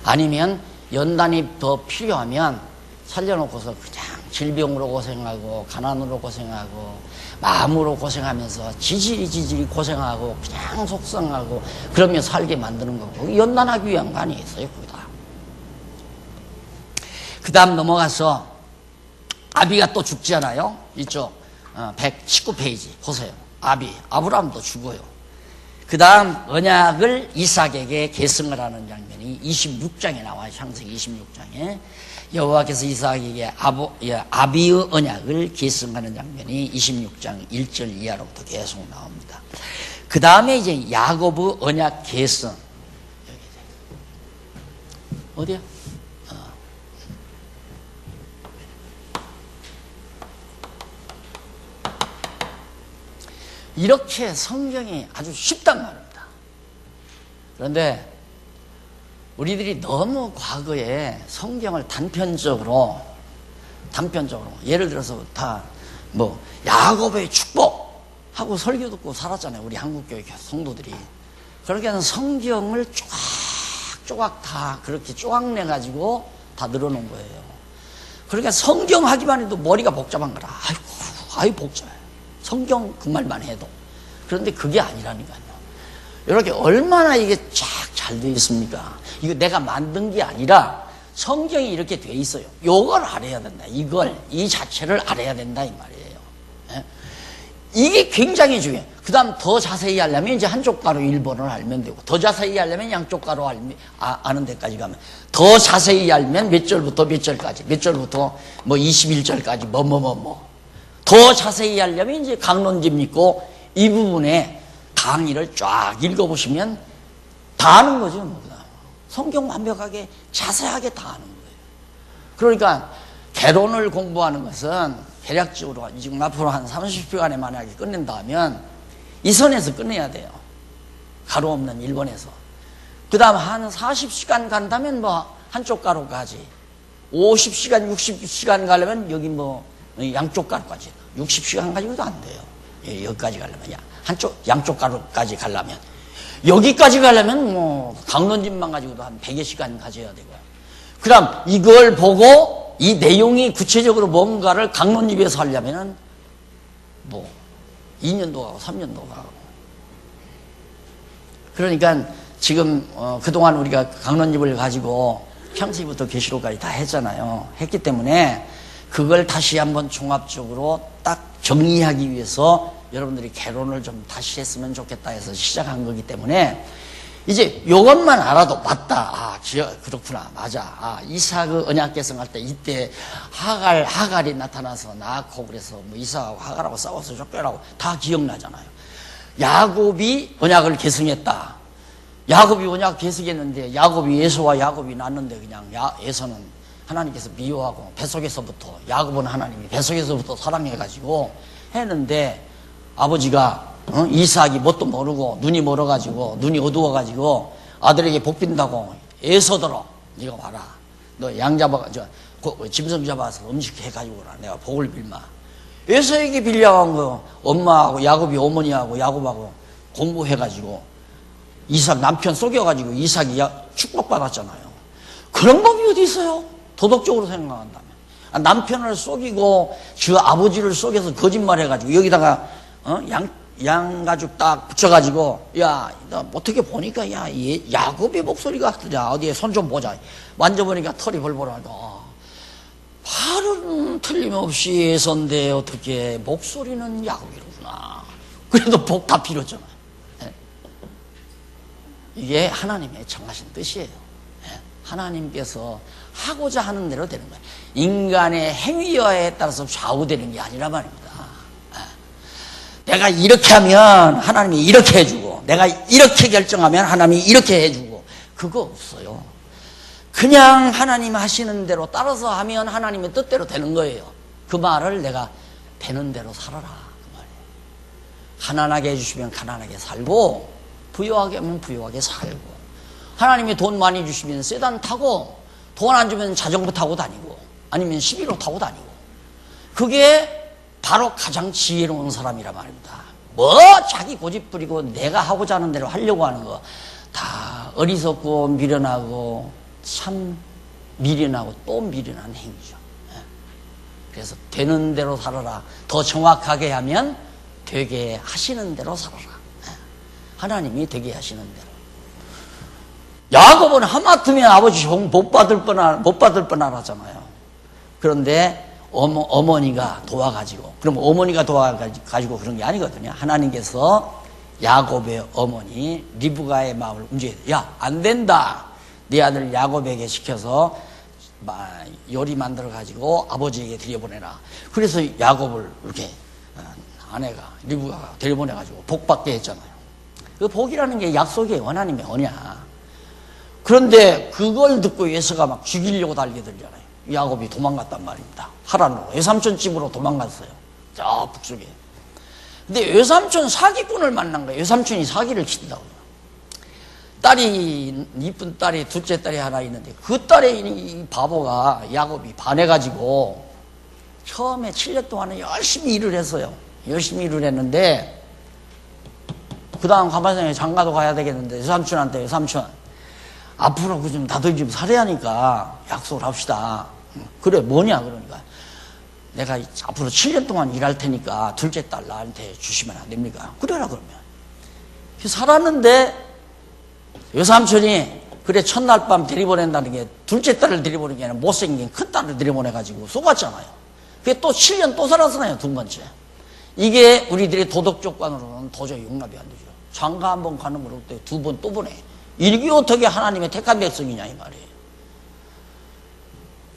아니면 연단이 더 필요하면 살려놓고서 그냥 질병으로 고생하고 가난으로 고생하고 마음으로 고생하면서 지질이 고생하고 그냥 속상하고 그러며 살게 만드는 거고 연단하기 위한 거 아니겠어요? 그거다. 그 다음 넘어가서 아비가 또 죽잖아요. 이쪽 119페이지 보세요. 아브라함도 죽어요. 그 다음 언약을 이삭에게 계승을 하는 장면이 26장에 나와요. 창세기 26장에 여호와께서 이삭에게 아비의 언약을 계승하는 장면이 26장 1절 이하로부터 계속 나옵니다. 그 다음에 이제 야곱의 언약 계승 어디야? 이렇게 성경이 아주 쉽단 말입니다. 그런데 우리들이 너무 과거에 성경을 단편적으로 예를 들어서 다 야곱의 축복 하고 설교 듣고 살았잖아요. 우리 한국교회 성도들이. 그러니까 성경을 조각 다 그렇게 쪼각내 가지고 다 늘어놓은 거예요. 그러니까 성경 하기만 해도 머리가 복잡한 거라. 아이고 복잡해. 성경 그 말만 해도. 그런데 그게 아니라니까요. 이렇게 얼마나 이게 쫙 잘 되어 있습니까? 이거 내가 만든 게 아니라 성경이 이렇게 돼 있어요. 이걸 알아야 된다. 이 자체를 알아야 된다 이 말이에요. 예? 이게 굉장히 중요해요. 그 다음 더 자세히 하려면 이제 한쪽 가로 1번을 알면 되고 더 자세히 하려면 양쪽 가로 아는 데까지 가면 더 자세히 알면 몇 절부터 몇 절까지 몇 절부터 21절까지 더 자세히 하려면 이제 강론집 있고 이 부분에 강의를 쫙 읽어보시면 다 아는 거죠. 성경 완벽하게 자세하게 다 아는 거예요. 그러니까 개론을 공부하는 것은 대략적으로 지금 앞으로 한 30시간에 만약에 끝낸다면 이 선에서 끝내야 돼요. 가로 없는 1번에서. 그 다음 한 40시간 간다면 한쪽 가로까지 50시간 60시간 가려면 여기 양쪽 가로까지 60시간 가지고도 안 돼요. 여기까지 가려면 양쪽 가로까지 가려면 여기까지 가려면 강론집만 가지고도 한 100여 시간 가져야 되고요. 그럼 이걸 보고 이 내용이 구체적으로 뭔가를 강론집에서 하려면은 2년도 가고 3년도 가고. 그러니까 지금 그동안 우리가 강론집을 가지고 창세기부터 계시록까지 다 했잖아요. 했기 때문에 그걸 다시 한번 종합적으로 딱 정리하기 위해서 여러분들이 개론을 좀 다시 했으면 좋겠다 해서 시작한 거기 때문에 이제 요것만 알아도 맞다. 아, 그렇구나. 맞아. 아, 이삭의 언약 계승할 때 이때 하갈이 나타나서 낳고 그래서 뭐 이삭하고 하갈하고 싸워서 쫓겨나고 다 기억나잖아요. 야곱이 언약을 계승했다. 야곱이 언약 계승했는데 야곱이 에서와 야곱이 낳는데 그냥 에서는 하나님께서 미워하고 뱃속에서부터 야곱은 하나님이 뱃속에서부터 사랑해가지고 했는데 아버지가 이삭이 뭣도 모르고 눈이 멀어가지고 눈이 어두워가지고 아들에게 복 빈다고 에서더러 네가 와라. 너 양 잡아 짐승 잡아서 음식 해가지고 오라. 내가 복을 빌마. 에서에게 빌려간 거 엄마하고 야곱이 어머니하고 야곱하고 공부해가지고 이삭 남편 속여가지고 이삭이 축복받았잖아요. 그런 법이 어디 있어요? 도덕적으로 생각한다면. 남편을 속이고 그 아버지를 속여서 거짓말해가지고 여기다가 양가죽 딱 붙여가지고 야, 나 어떻게 보니까 야, 야곱의 목소리가 같으냐. 어디에 손 좀 보자. 만져보니까 털이 벌벌하다. 발은 틀림없이 에서인데 어떻게 목소리는 야곱이로구나. 그래도 복 다 빌었잖아요. 네. 이게 하나님의 정하신 뜻이에요. 네. 하나님께서 하고자 하는 대로 되는 거예요. 인간의 행위여에 따라서 좌우되는 게 아니라 말입니다. 내가 이렇게 하면 하나님이 이렇게 해주고 내가 이렇게 결정하면 하나님이 이렇게 해주고 그거 없어요. 그냥 하나님 하시는 대로 따라서 하면 하나님의 뜻대로 되는 거예요. 그 말을 내가 되는 대로 살아라 그 말이에요. 가난하게 해주시면 가난하게 살고 부유하게 하면 부유하게 살고 하나님이 돈 많이 주시면 세단 타고 돈 안 주면 자전거 타고 다니고 아니면 11호 타고 다니고 그게 바로 가장 지혜로운 사람이란 말입니다. 뭐 자기 고집 부리고 내가 하고자 하는 대로 하려고 하는 거 다 어리석고 미련하고 참 미련하고 또 미련한 행위죠. 그래서 되는 대로 살아라. 더 정확하게 하면 되게 하시는 대로 살아라. 하나님이 되게 하시는 대로. 야곱은 하마터면 아버지 못 받을 뻔하잖아요. 그런데 어머니가 도와가지고, 그럼 어머니가 도와가지고 그런 게 아니거든요. 하나님께서 야곱의 어머니 리브가의 마음을 움직여야 돼. 야, 안 된다. 네 아들 야곱에게 시켜서 요리 만들어가지고 아버지에게 들여보내라. 그래서 야곱을 이렇게 아내가 리브가가 들여보내가지고 복 받게 했잖아요. 그 복이라는 게 약속이에요. 하나님의 언약. 그런데 그걸 듣고 예수가 막 죽이려고 달려들잖아요. 야곱이 도망갔단 말입니다. 하란으로 외삼촌 집으로 도망갔어요. 저 북쪽에. 근데 외삼촌 사기꾼을 만난 거예요. 외삼촌이 사기를 친다고요. 이쁜 딸이 둘째 딸이 하나 있는데 그 딸의 이 바보가 야곱이 반해가지고 처음에 7년 동안은 열심히 일을 했어요. 열심히 일을 했는데 그 다음 가만히 장가도 가야 되겠는데 외삼촌한테 외삼촌 앞으로 그 좀 나도 좀 살아야 하니까 약속을 합시다. 그래 뭐냐 그러니까 내가 앞으로 7년 동안 일할 테니까 둘째 딸 나한테 주시면 안 됩니까? 그래라 그러면. 살았는데 외삼촌이 그래 첫날 밤 들이보낸다는 게 둘째 딸을 들이보낸 게 아니라 못생긴 큰 딸을 들이보내가지고 속았잖아요. 그게 또 7년 또 살았잖아요. 두 번째. 이게 우리들의 도덕 조건으로는 도저히 용납이 안 되죠. 장가 한 번 가는 걸 어때 두 번 또 보내. 이게 어떻게 하나님의 택한 백성이냐 이 말이에요.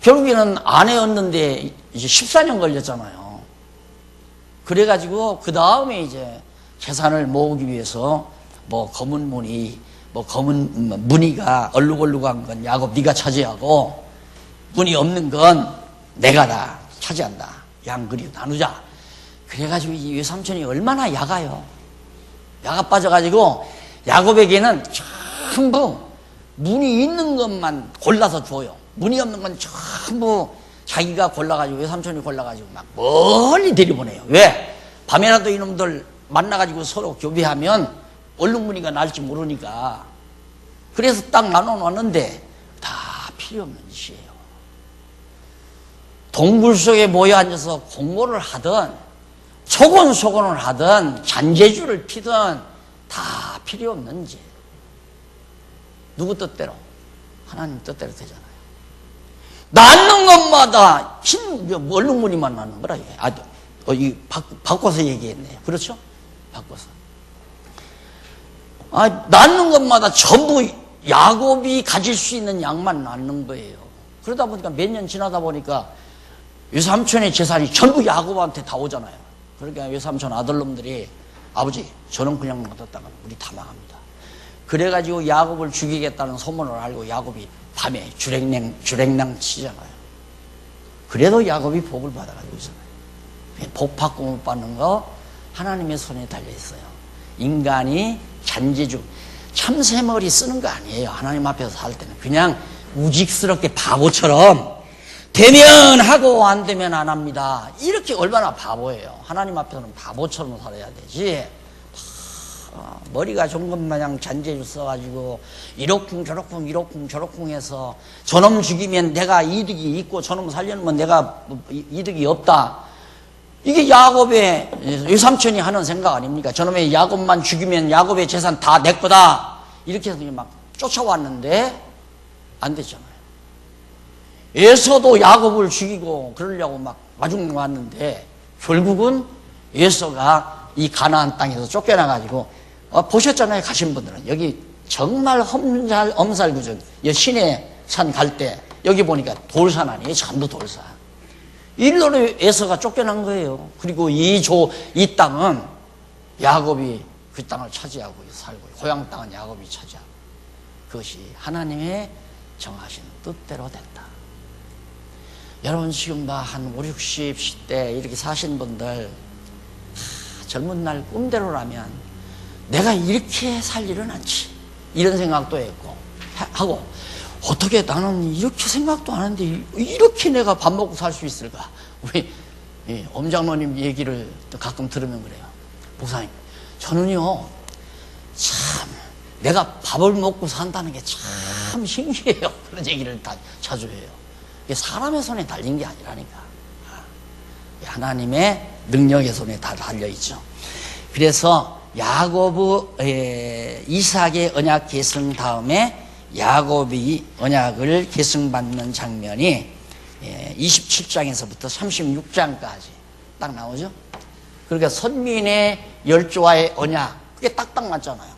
결국에는 아내였는데 이제 14년 걸렸잖아요. 그래가지고 그 다음에 이제 재산을 모으기 위해서 뭐 검은 무늬가 얼룩얼룩한 건 야곱 네가 차지하고 무늬 없는 건 내가 다 차지한다. 양 그리고 나누자. 그래가지고 이 외삼촌이 얼마나 야가요. 야가 빠져가지고 야곱에게는 전부 무늬 있는 것만 골라서 줘요. 무늬 없는 건 전부 자기가 골라가지고 외삼촌이 골라가지고 막 멀리 데려보내요. 왜? 밤에라도 이놈들 만나가지고 서로 교배하면 얼룩무늬가 날지 모르니까. 그래서 딱 나눠놨는데 다 필요 없는 짓이에요. 동굴 속에 모여 앉아서 공모를 하든 소곤소곤을 하든 잔재주를 피든 다 필요 없는 짓. 누구 뜻대로? 하나님 뜻대로 되잖아요. 낳는 것마다 흰 얼룩무늬만 낳는 거라. 바꿔서 얘기했네요. 그렇죠? 바꿔서. 낳는 것마다 전부 야곱이 가질 수 있는 양만 낳는 거예요. 그러다 보니까 몇 년 지나다 보니까 외삼촌의 재산이 전부 야곱한테 다 오잖아요. 그러니까 외삼촌 아들놈들이 아버지 저는 그냥 놔뒀다가 우리 다 망합니다. 그래가지고 야곱을 죽이겠다는 소문을 알고 야곱이 밤에 주랭랑 치잖아요. 그래도 야곱이 복을 받아가지고 있잖아요. 복 받고 못 받는 거 하나님의 손에 달려있어요. 인간이 잔재주 참새머리 쓰는 거 아니에요. 하나님 앞에서 살 때는 그냥 우직스럽게 바보처럼 되면 하고 안 되면 안 합니다. 이렇게 얼마나 바보예요. 하나님 앞에서는 바보처럼 살아야 되지. 머리가 좋은 것 마냥 잔재주 써가지고 이러쿵 저러쿵 해서 저놈 죽이면 내가 이득이 있고 저놈 살려놓으면 내가 이득이 없다. 이게 야곱의 외삼촌이 하는 생각 아닙니까? 저놈의 야곱만 죽이면 야곱의 재산 다 내 거다. 이렇게 해서 막 쫓아왔는데 안 됐잖아요. 에서도 야곱을 죽이고 그러려고 막 마중 왔는데 결국은 에서가 이 가나안 땅에서 쫓겨나가지고 보셨잖아요. 가신 분들은 여기 정말 엄살구전 시내 산 갈 때 여기 보니까 돌산 아니에요. 전부 돌산. 일로로 에서가 쫓겨난 거예요. 그리고 이 땅은 야곱이 그 땅을 차지하고 살고 고향 땅은 야곱이 차지하고 그것이 하나님의 정하신 뜻대로 됐다. 여러분 지금 한 5, 60, 10대 이렇게 사신 분들 젊은 날 꿈대로라면 내가 이렇게 살 일은 않지 이런 생각도 했고 하고 어떻게 나는 이렇게 생각도 안 하는데 이렇게 내가 밥 먹고 살 수 있을까. 우리 엄장로님 얘기를 가끔 들으면 그래요. 목사님 저는요 참 내가 밥을 먹고 산다는 게 참 신기해요. 그런 얘기를 자주 해요. 이게 사람의 손에 달린 게 아니라니까. 하나님의 능력의 손에 다 달려있죠. 그래서 이삭의 언약 계승 다음에 야곱이 언약을 계승받는 장면이 27장에서부터 36장까지 딱 나오죠. 그러니까 선민의 열조와의 언약 그게 딱딱 맞잖아요.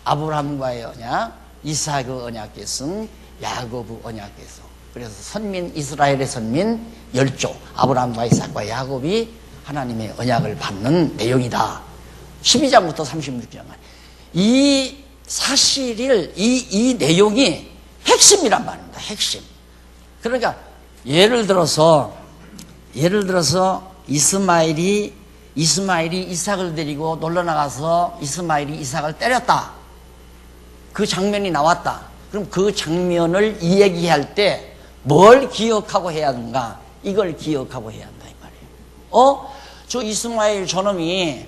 아브라함과의 언약, 이삭의 언약 계승, 야곱의 언약 계승. 그래서 선민, 이스라엘의 선민 열조, 아브라함과 이삭과 야곱이 하나님의 언약을 받는 내용이다. 12장부터 36장까지. 이 사실을, 이 내용이 핵심이란 말입니다. 핵심. 그러니까 예를 들어서 이스마엘이 이삭을 데리고 놀러 나가서 이스마엘이 이삭을 때렸다. 그 장면이 나왔다. 그럼 그 장면을 이야기할 때 뭘 기억하고 해야 하는가? 이걸 기억하고 해야 한다 이 말이에요. 저 이스마엘 저놈이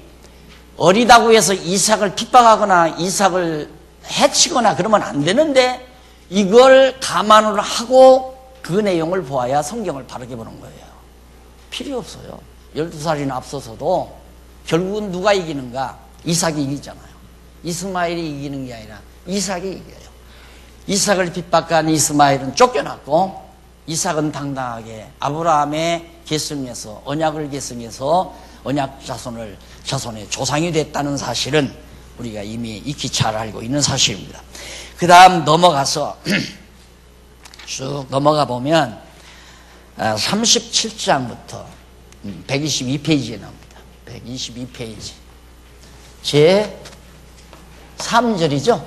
어리다고 해서 이삭을 핍박하거나 이삭을 해치거나 그러면 안 되는데 이걸 감안을 하고 그 내용을 보아야 성경을 바르게 보는 거예요. 필요 없어요. 12살이나 앞서서도 결국은 누가 이기는가? 이삭이 이기잖아요. 이스마엘이 이기는 게 아니라 이삭이 이겨요. 이삭을 핍박한 이스마엘은 쫓겨났고 이삭은 당당하게 아브라함의 계승에서 언약을 계승해서 언약 자손의 조상이 됐다는 사실은 우리가 이미 익히 잘 알고 있는 사실입니다. 그 다음 넘어가서 쭉 넘어가 보면 37장부터 122페이지에 나옵니다. 122페이지 제 3절이죠.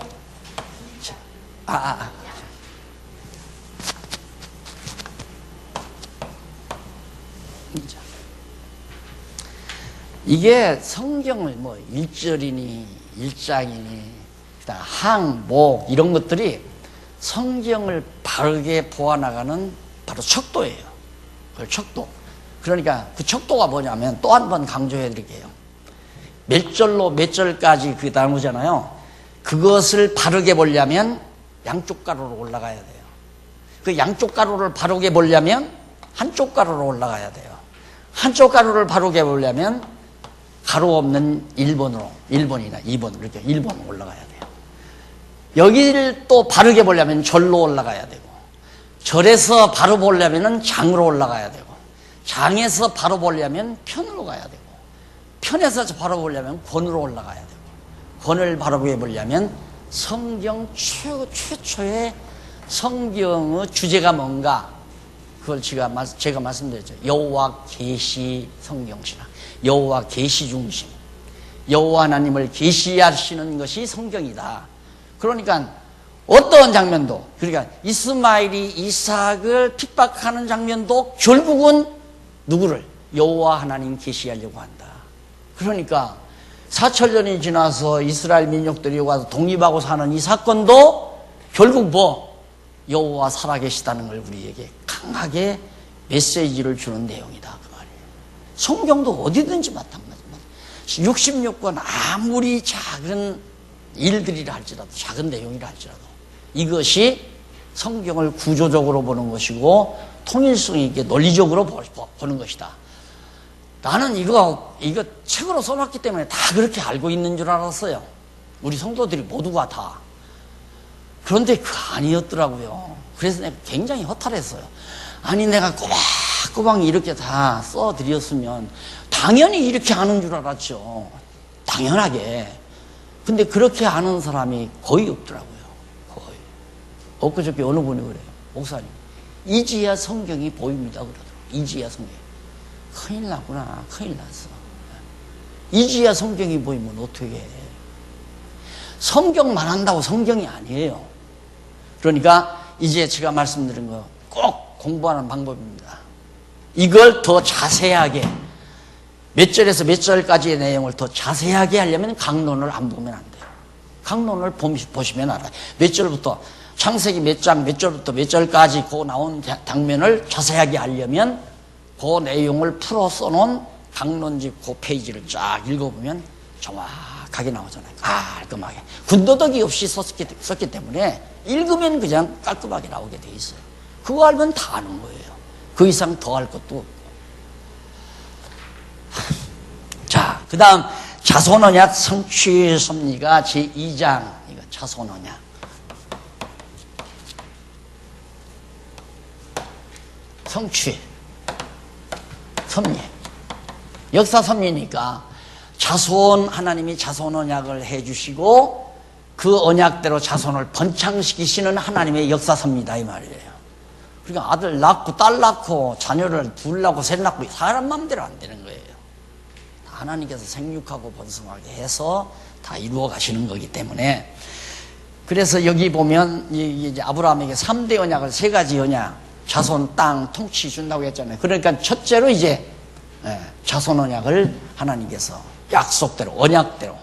이게 성경을 1절이니 1장이니 그다음 항, 목 이런 것들이 성경을 바르게 보아나가는 바로 척도예요. 그 척도. 그러니까 그 척도가 뭐냐면 또 한 번 강조해 드릴게요. 몇 절로 몇 절까지 그 나누잖아요. 그것을 바르게 보려면 양쪽 가로로 올라가야 돼요. 그 양쪽 가로를 바르게 보려면 한쪽 가로로 올라가야 돼요. 한쪽 가로를 바르게 보려면 가로 없는 1번이나 2번 이렇게 1번 올라가야 돼요. 여기를 또 바르게 보려면 절로 올라가야 되고 절에서 바로 보려면 장으로 올라가야 되고 장에서 바로 보려면 편으로 가야 되고 편에서 바로 보려면 권으로 올라가야 되고 번을 바로 구해보려면 성경 최초의 성경의 주제가 뭔가 그걸 제가 말씀드렸죠. 여호와 계시 성경신학, 여호와 계시 중심, 여호와 하나님을 계시하시는 것이 성경이다. 그러니까 어떤 장면도, 그러니까 이스마엘이 이삭을 핍박하는 장면도 결국은 누구를? 여호와 하나님 계시하려고 한다. 그러니까 4,000년이 지나서 이스라엘 민족들이 와서 독립하고 사는 이 사건도 결국 뭐? 여호와 살아계시다는 걸 우리에게 강하게 메시지를 주는 내용이다 그 말이에요. 성경도 어디든지 마찬가지입니다. 66권 아무리 작은 일들이라 할지라도, 작은 내용이라 할지라도 이것이 성경을 구조적으로 보는 것이고 통일성 있게 논리적으로 보는 것이다. 나는 이거 책으로 써놨기 때문에 다 그렇게 알고 있는 줄 알았어요. 우리 성도들이 모두가 다. 그런데 그거 아니었더라고요. 그래서 내가 굉장히 허탈했어요. 아니 내가 꼬박꼬박 이렇게 다 써드렸으면 당연히 이렇게 아는 줄 알았죠. 당연하게. 근데 그렇게 아는 사람이 거의 없더라고요. 거의. 엊그저께 어느 분이 그래요. 목사님, 이제야 성경이 보입니다 그러더라고요. 이제야 성경이. 큰일 났구나. 큰일 났어. 이제야 성경이 보이면 어떻게 해. 성경만 한다고 성경이 아니에요. 그러니까 이제 제가 말씀드린 거 꼭 공부하는 방법입니다. 이걸 더 자세하게 몇 절에서 몇 절까지의 내용을 더 자세하게 하려면 강론을 안 보면 안 돼요. 강론을 보시면 알아요. 몇 절부터 창세기 몇 장 몇 절부터 몇 절까지 그 나온 장면을 자세하게 알려면 그 내용을 풀어 써놓은 강론집 그 페이지를 쫙 읽어보면 정확하게 나오잖아요. 깔끔하게. 군더더기 없이 썼기 때문에 읽으면 그냥 깔끔하게 나오게 돼 있어요. 그거 알면 다 아는 거예요. 그 이상 더 할 것도 없고. 자, 그 다음 자손언약 성취 섭리가 제2장 이거 자손언약. 성취 섭리. 역사 섭리니까 자손, 하나님이 자손 언약을 해주시고 그 언약대로 자손을 번창시키시는 하나님의 역사 섭리다 이 말이에요. 그러니까 아들 낳고 딸 낳고 자녀를 둘 낳고 셋 낳고 사람 마음대로 안 되는 거예요. 하나님께서 생육하고 번성하게 해서 다 이루어 가시는 거기 때문에. 그래서 여기 보면 이제 아브라함에게 3대 언약을 3가지 언약, 자손, 땅, 통치 준다고 했잖아요. 그러니까 첫째로 이제 자손 언약을 하나님께서 약속대로, 언약대로.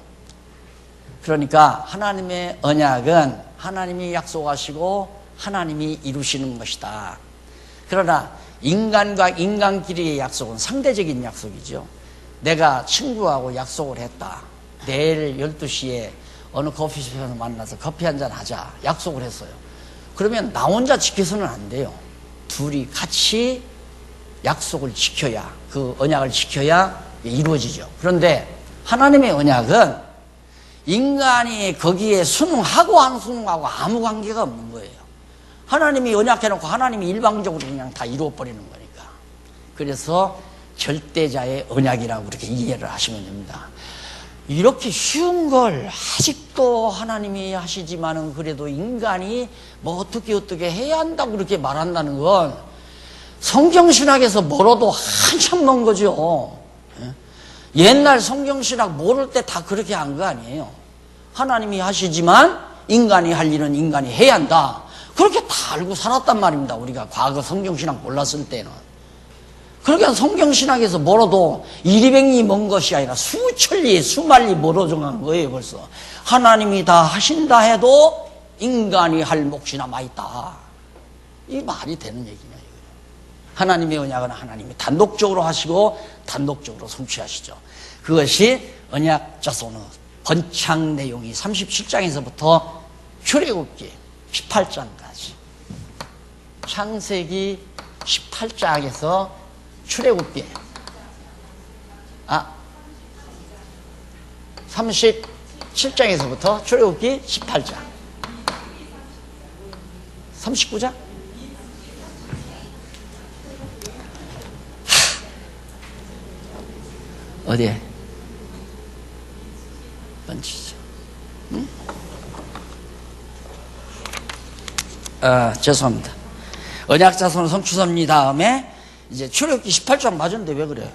그러니까 하나님의 언약은 하나님이 약속하시고 하나님이 이루시는 것이다. 그러나 인간과 인간끼리의 약속은 상대적인 약속이죠. 내가 친구하고 약속을 했다. 내일 12시에 어느 커피숍에서 만나서 커피 한잔 하자. 약속을 했어요. 그러면 나 혼자 지켜서는 안 돼요. 둘이 같이 약속을 지켜야, 그 언약을 지켜야 이루어지죠. 그런데 하나님의 언약은 인간이 거기에 순응하고 안 순응하고 아무 관계가 없는 거예요. 하나님이 언약해놓고 하나님이 일방적으로 그냥 다 이루어버리는 거니까. 그래서 절대자의 언약이라고 그렇게 이해를 하시면 됩니다. 이렇게 쉬운 걸 아직도 하나님이 하시지만은 그래도 인간이 뭐 어떻게 해야 한다고 그렇게 말한다는 건 성경신학에서 멀어도 한참 먼 거죠. 옛날 성경신학 모를 때 다 그렇게 한 거 아니에요. 하나님이 하시지만 인간이 할 일은 인간이 해야 한다. 그렇게 다 알고 살았단 말입니다. 우리가 과거 성경신학 몰랐을 때는. 그러니까 성경신학에서 멀어도 이리백리 먼 것이 아니라 수천리 수만리 멀어져 간 거예요. 벌써 하나님이 다 하신다 해도 인간이 할 몫이 남아있다. 이 말이 되는 얘기냐. 하나님의 언약은 하나님이 단독적으로 하시고 단독적으로 성취하시죠. 그것이 언약 자손의 번창 내용이 37장에서부터 출애굽기 18장까지, 창세기 18장에서 출애굽기 37장에서부터 출애굽기 18장 39장? 어디에? 번치죠. 죄송합니다. 언약자손 성취섭리 다음에 이제 출애굽기 18장 맞은데 왜 그래요?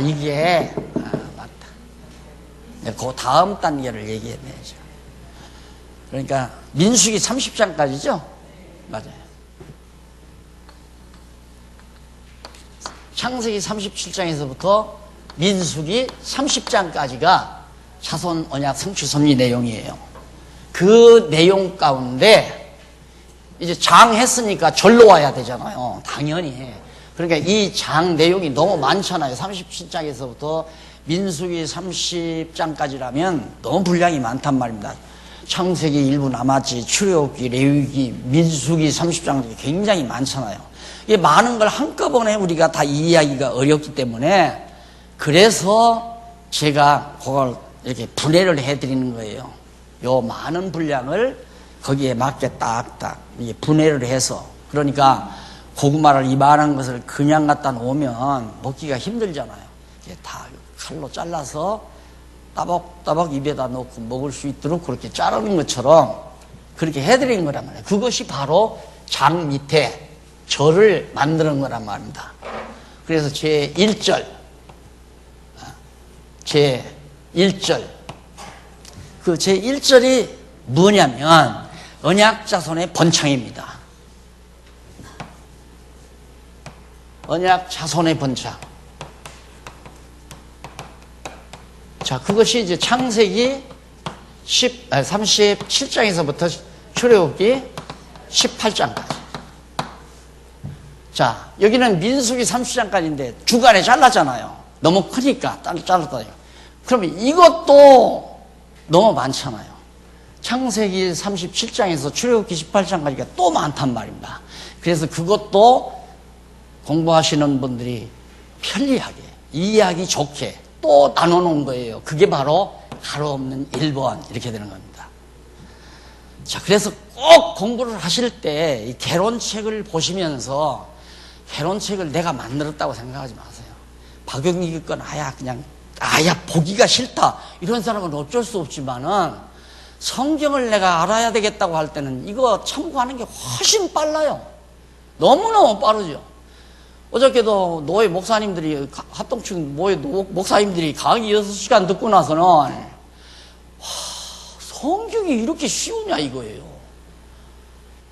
이게 맞다. 그 다음 단계를 얘기해야죠. 그러니까 민수기 30장까지죠? 맞아요. 창세기 37장에서부터 민수기 30장까지가 자손 언약 성취 섭리 내용이에요. 그 내용 가운데 이제 장 했으니까 절로 와야 되잖아요. 당연히. 그러니까 이 장 내용이 너무 많잖아요. 37장에서부터 민수기 30장까지라면 너무 분량이 많단 말입니다. 창세기 일부 남았지, 출애굽기, 레위기, 민수기 30장이 굉장히 많잖아요. 이 많은 걸 한꺼번에 우리가 다 이해하기가 어렵기 때문에 그래서 제가 그걸 이렇게 분해를 해드리는 거예요. 요 많은 분량을 거기에 맞게 딱딱 분해를 해서, 그러니까 고구마를 이만한 것을 그냥 갖다 놓으면 먹기가 힘들잖아요. 이게 다 칼로 잘라서 따박따박 입에다 넣고 먹을 수 있도록 그렇게 자르는 것처럼 그렇게 해드린 거란 말이에요. 그것이 바로 장 밑에 절을 만드는 거란 말입니다. 그래서 제1절 그 제1절이 뭐냐면 언약자손의 번창입니다. 언약자손의 번창. 자, 그것이 이제 창세기 37장에서부터 출애굽기 18장까지. 자, 여기는 민수기 30장까지인데 중간에 잘랐잖아요. 너무 크니까 잘랐다요. 그러면 이것도 너무 많잖아요. 창세기 37장에서 출애굽기 18장까지가 또 많단 말입니다. 그래서 그것도 공부하시는 분들이 편리하게, 이해하기 좋게 또 나눠놓은 거예요. 그게 바로 가로 없는 1번 이렇게 되는 겁니다. 자, 그래서 꼭 공부를 하실 때 이 개론책을 보시면서 개론책을 내가 만들었다고 생각하지 마세요. 박용익 건 그냥 보기가 싫다 이런 사람은 어쩔 수 없지만은 성경을 내가 알아야 되겠다고 할 때는 이거 참고하는 게 훨씬 빨라요. 너무너무 빠르죠. 어저께도 노예 목사님들이, 합동층 노예 목사님들이 강의 6시간 듣고 나서는 성경이 이렇게 쉬우냐 이거예요.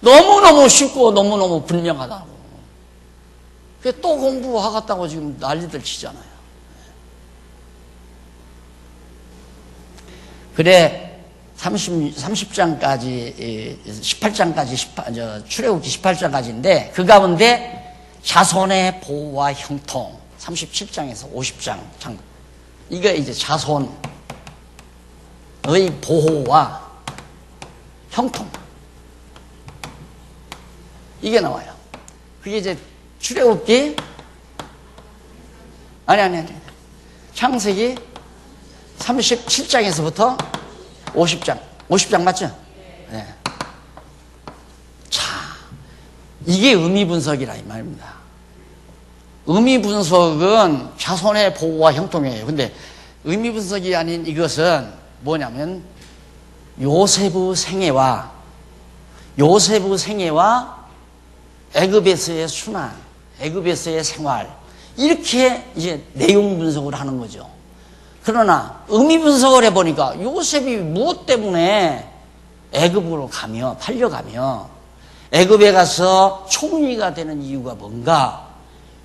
너무너무 쉽고 너무너무 분명하다고. 그게 또 공부하겠다고 지금 난리들 치잖아요. 그래 30장까지 18장까지 출애굽기 18장까지인데 그 가운데 자손의 보호와 형통 37장에서 50장 이거 이제 자손의 보호와 형통 이게 나와요. 그게 이제 출애굽기 아니 창세기 37장에서부터 50장 맞죠? 네. 자, 이게 의미분석이라 이 말입니다. 의미분석은 자손의 보호와 형통이에요. 근데 의미분석이 아닌 이것은 뭐냐면 요셉의 생애와 애굽에서의 순환, 애굽에서의 생활 이렇게 이제 내용 분석을 하는 거죠. 그러나 의미 분석을 해보니까 요셉이 무엇 때문에 애굽으로 가며 팔려가며 애굽에 가서 총리가 되는 이유가 뭔가,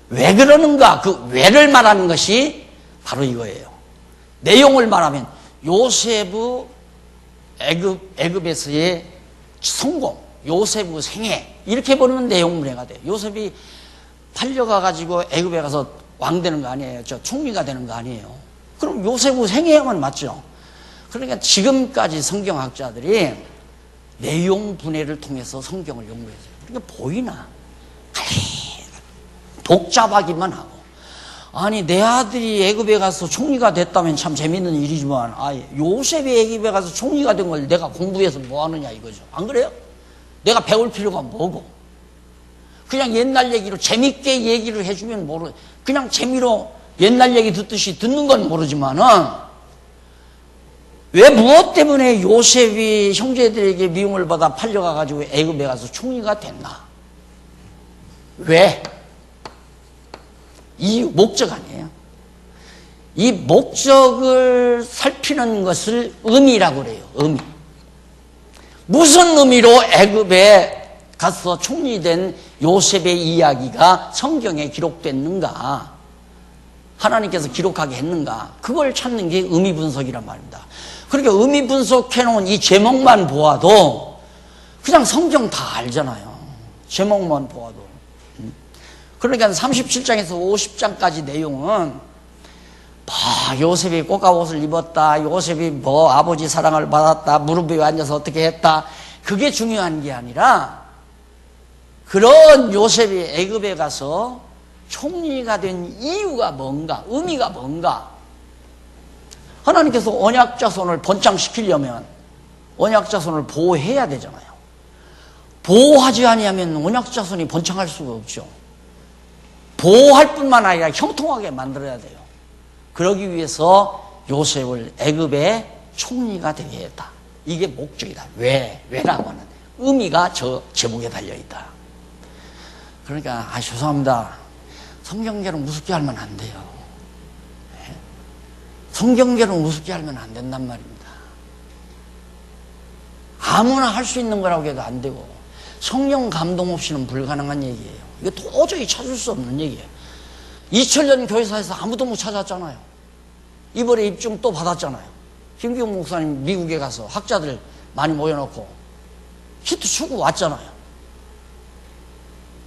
왜 그러는가, 그 왜를 말하는 것이 바로 이거예요. 내용을 말하면 요셉의 애굽에서의 성공, 요셉의 생애 이렇게 보면 내용문해가 돼요. 요셉이 팔려가가지고 애굽에 가서 왕 되는 거 아니에요. 총리가 되는 거 아니에요. 그럼 요셉의 생애만 맞죠. 그러니까 지금까지 성경학자들이 내용 분해를 통해서 성경을 연구했어요. 그러니까 보이나? 복잡하기만 하고. 아니 내 아들이 애굽에 가서 총리가 됐다면 참 재밌는 일이지만 요셉이 애굽에 가서 총리가 된 걸 내가 공부해서 뭐 하느냐 이거죠. 안 그래요? 내가 배울 필요가 뭐고. 그냥 옛날 얘기로 재밌게 얘기를 해주면 그냥 재미로 옛날 얘기 듣듯이 듣는 건 모르지만은 왜 무엇 때문에 요셉이 형제들에게 미움을 받아 팔려가가지고 애굽에 가서 총리가 됐나? 왜? 이유, 목적 아니에요. 이 목적을 살피는 것을 의미라고 그래요. 의미. 무슨 의미로 애굽에 가서 총리된 요셉의 이야기가 성경에 기록됐는가? 하나님께서 기록하게 했는가? 그걸 찾는 게 의미 분석이란 말입니다. 그러니까 의미 분석해놓은 이 제목만 보아도 그냥 성경 다 알잖아요. 제목만 보아도. 그러니까 37장에서 50장까지 내용은 요셉이 꽃가옷을 입었다, 요셉이 아버지 사랑을 받았다, 무릎 위에 앉아서 어떻게 했다, 그게 중요한 게 아니라 그런 요셉이 애굽에 가서 총리가 된 이유가 뭔가, 의미가 뭔가. 하나님께서 언약자손을 번창시키려면 언약자손을 보호해야 되잖아요. 보호하지 아니하면 언약자손이 번창할 수가 없죠. 보호할 뿐만 아니라 형통하게 만들어야 돼요. 그러기 위해서 요셉을 애굽의 총리가 되게 했다. 이게 목적이다. 왜라고 하는 의미가 저 제목에 달려있다. 그러니까 죄송합니다. 성경계를 우습게 하면 안 돼요. 성경계를 우습게 하면 안 된단 말입니다. 아무나 할 수 있는 거라고 해도 안 되고 성령 감동 없이는 불가능한 얘기예요. 이거 도저히 찾을 수 없는 얘기예요. 2000년 교회사에서 아무도 못 찾았잖아요. 이번에 입증 또 받았잖아요. 김기용 목사님 미국에 가서 학자들 많이 모여놓고 히트 추고 왔잖아요.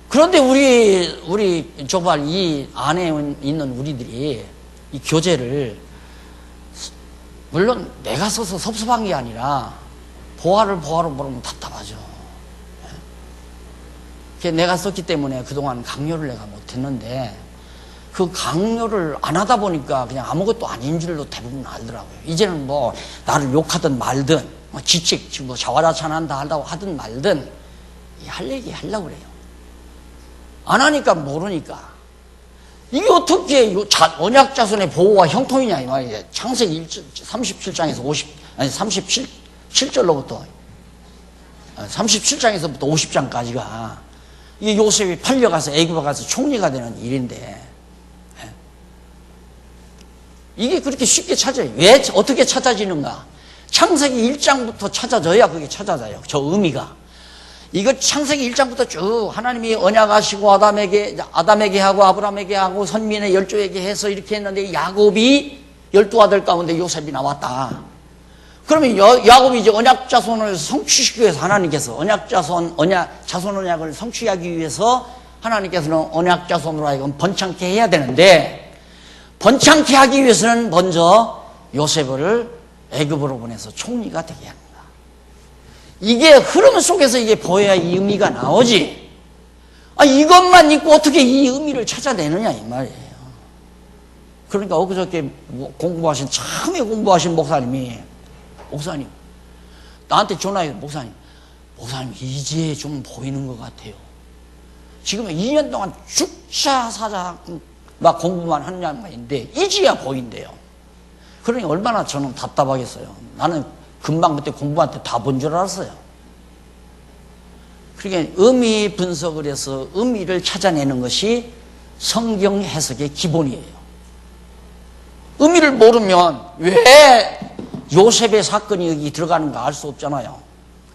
그런데 우리 조발 이 안에 있는 우리들이 이 교재를 물론 내가 써서 섭섭한 게 아니라 보아를 모르면 답답하죠. 내가 썼기 때문에 그동안 강요를 내가 못했는데 그 강요를 안 하다 보니까 그냥 아무것도 아닌 줄로 대부분 알더라고요. 이제는 나를 욕하든 말든 지책, 자화자찬한다 하든 말든 할 얘기 하려고 그래요. 안 하니까 모르니까. 이게 어떻게 언약자손의 보호와 형통이냐 이 말이에요. 창세기 37장에서 37절로부터 37장에서부터 50장까지가 이 요셉이 팔려가서 애굽에 가서 총리가 되는 일인데 이게 그렇게 쉽게 찾아요. 왜 어떻게 찾아지는가? 창세기 1장부터 찾아져야 그게 찾아져요. 저 의미가. 이거 창세기 1장부터 쭉 하나님이 언약하시고 아담에게 하고 아브라함에게 하고 선민의 12에게 해서 이렇게 했는데 야곱이 12아들 가운데 요셉이 나왔다. 그러면 야곱이 이제 언약자손을 성취시키기 위해서 하나님께서 자손 언약을 성취하기 위해서 하나님께서는 언약자손으로 하여금 번창케 해야 되는데 번창케 하기 위해서는 먼저 요셉을 애굽으로 보내서 총리가 되게 합니다. 이게 흐름 속에서 이게 보여야 이 의미가 나오지. 이것만 있고 어떻게 이 의미를 찾아내느냐 이 말이에요. 그러니까 엊그저께 처음에 공부하신 목사님 나한테 전화해요. 목사님 이제 좀 보이는 것 같아요. 지금 2년 동안 죽자 사자 막 공부만 하는 양반인데 이제야 보인대요. 그러니 얼마나 저는 답답하겠어요. 나는 금방 그때 공부할 때 다 본 줄 알았어요. 그러니까 의미 분석을 해서 의미를 찾아내는 것이 성경 해석의 기본이에요. 의미를 모르면 왜 요셉의 사건이 여기 들어가는가 알 수 없잖아요.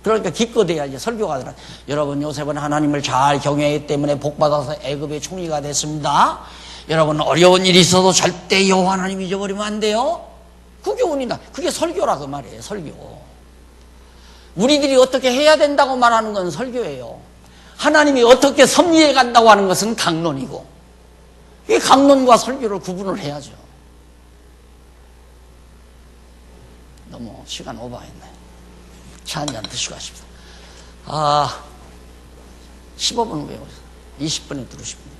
그러니까 기껏해야 이제 설교가들은 여러분 요셉은 하나님을 잘 경외했기 때문에 복받아서 애굽의 총리가 됐습니다. 여러분 어려운 일이 있어도 절대 여호와 하나님 잊어버리면 안 돼요. 그 교훈이다. 그게 설교라 그 말이에요. 설교. 우리들이 어떻게 해야 된다고 말하는 건 설교예요. 하나님이 어떻게 섭리해 간다고 하는 것은 강론이고 이 강론과 설교를 구분을 해야죠. 너무 시간 오버했네. 차 한잔 드시고 하십시오. 15분 후에 오세요. 20분에 들으십니다.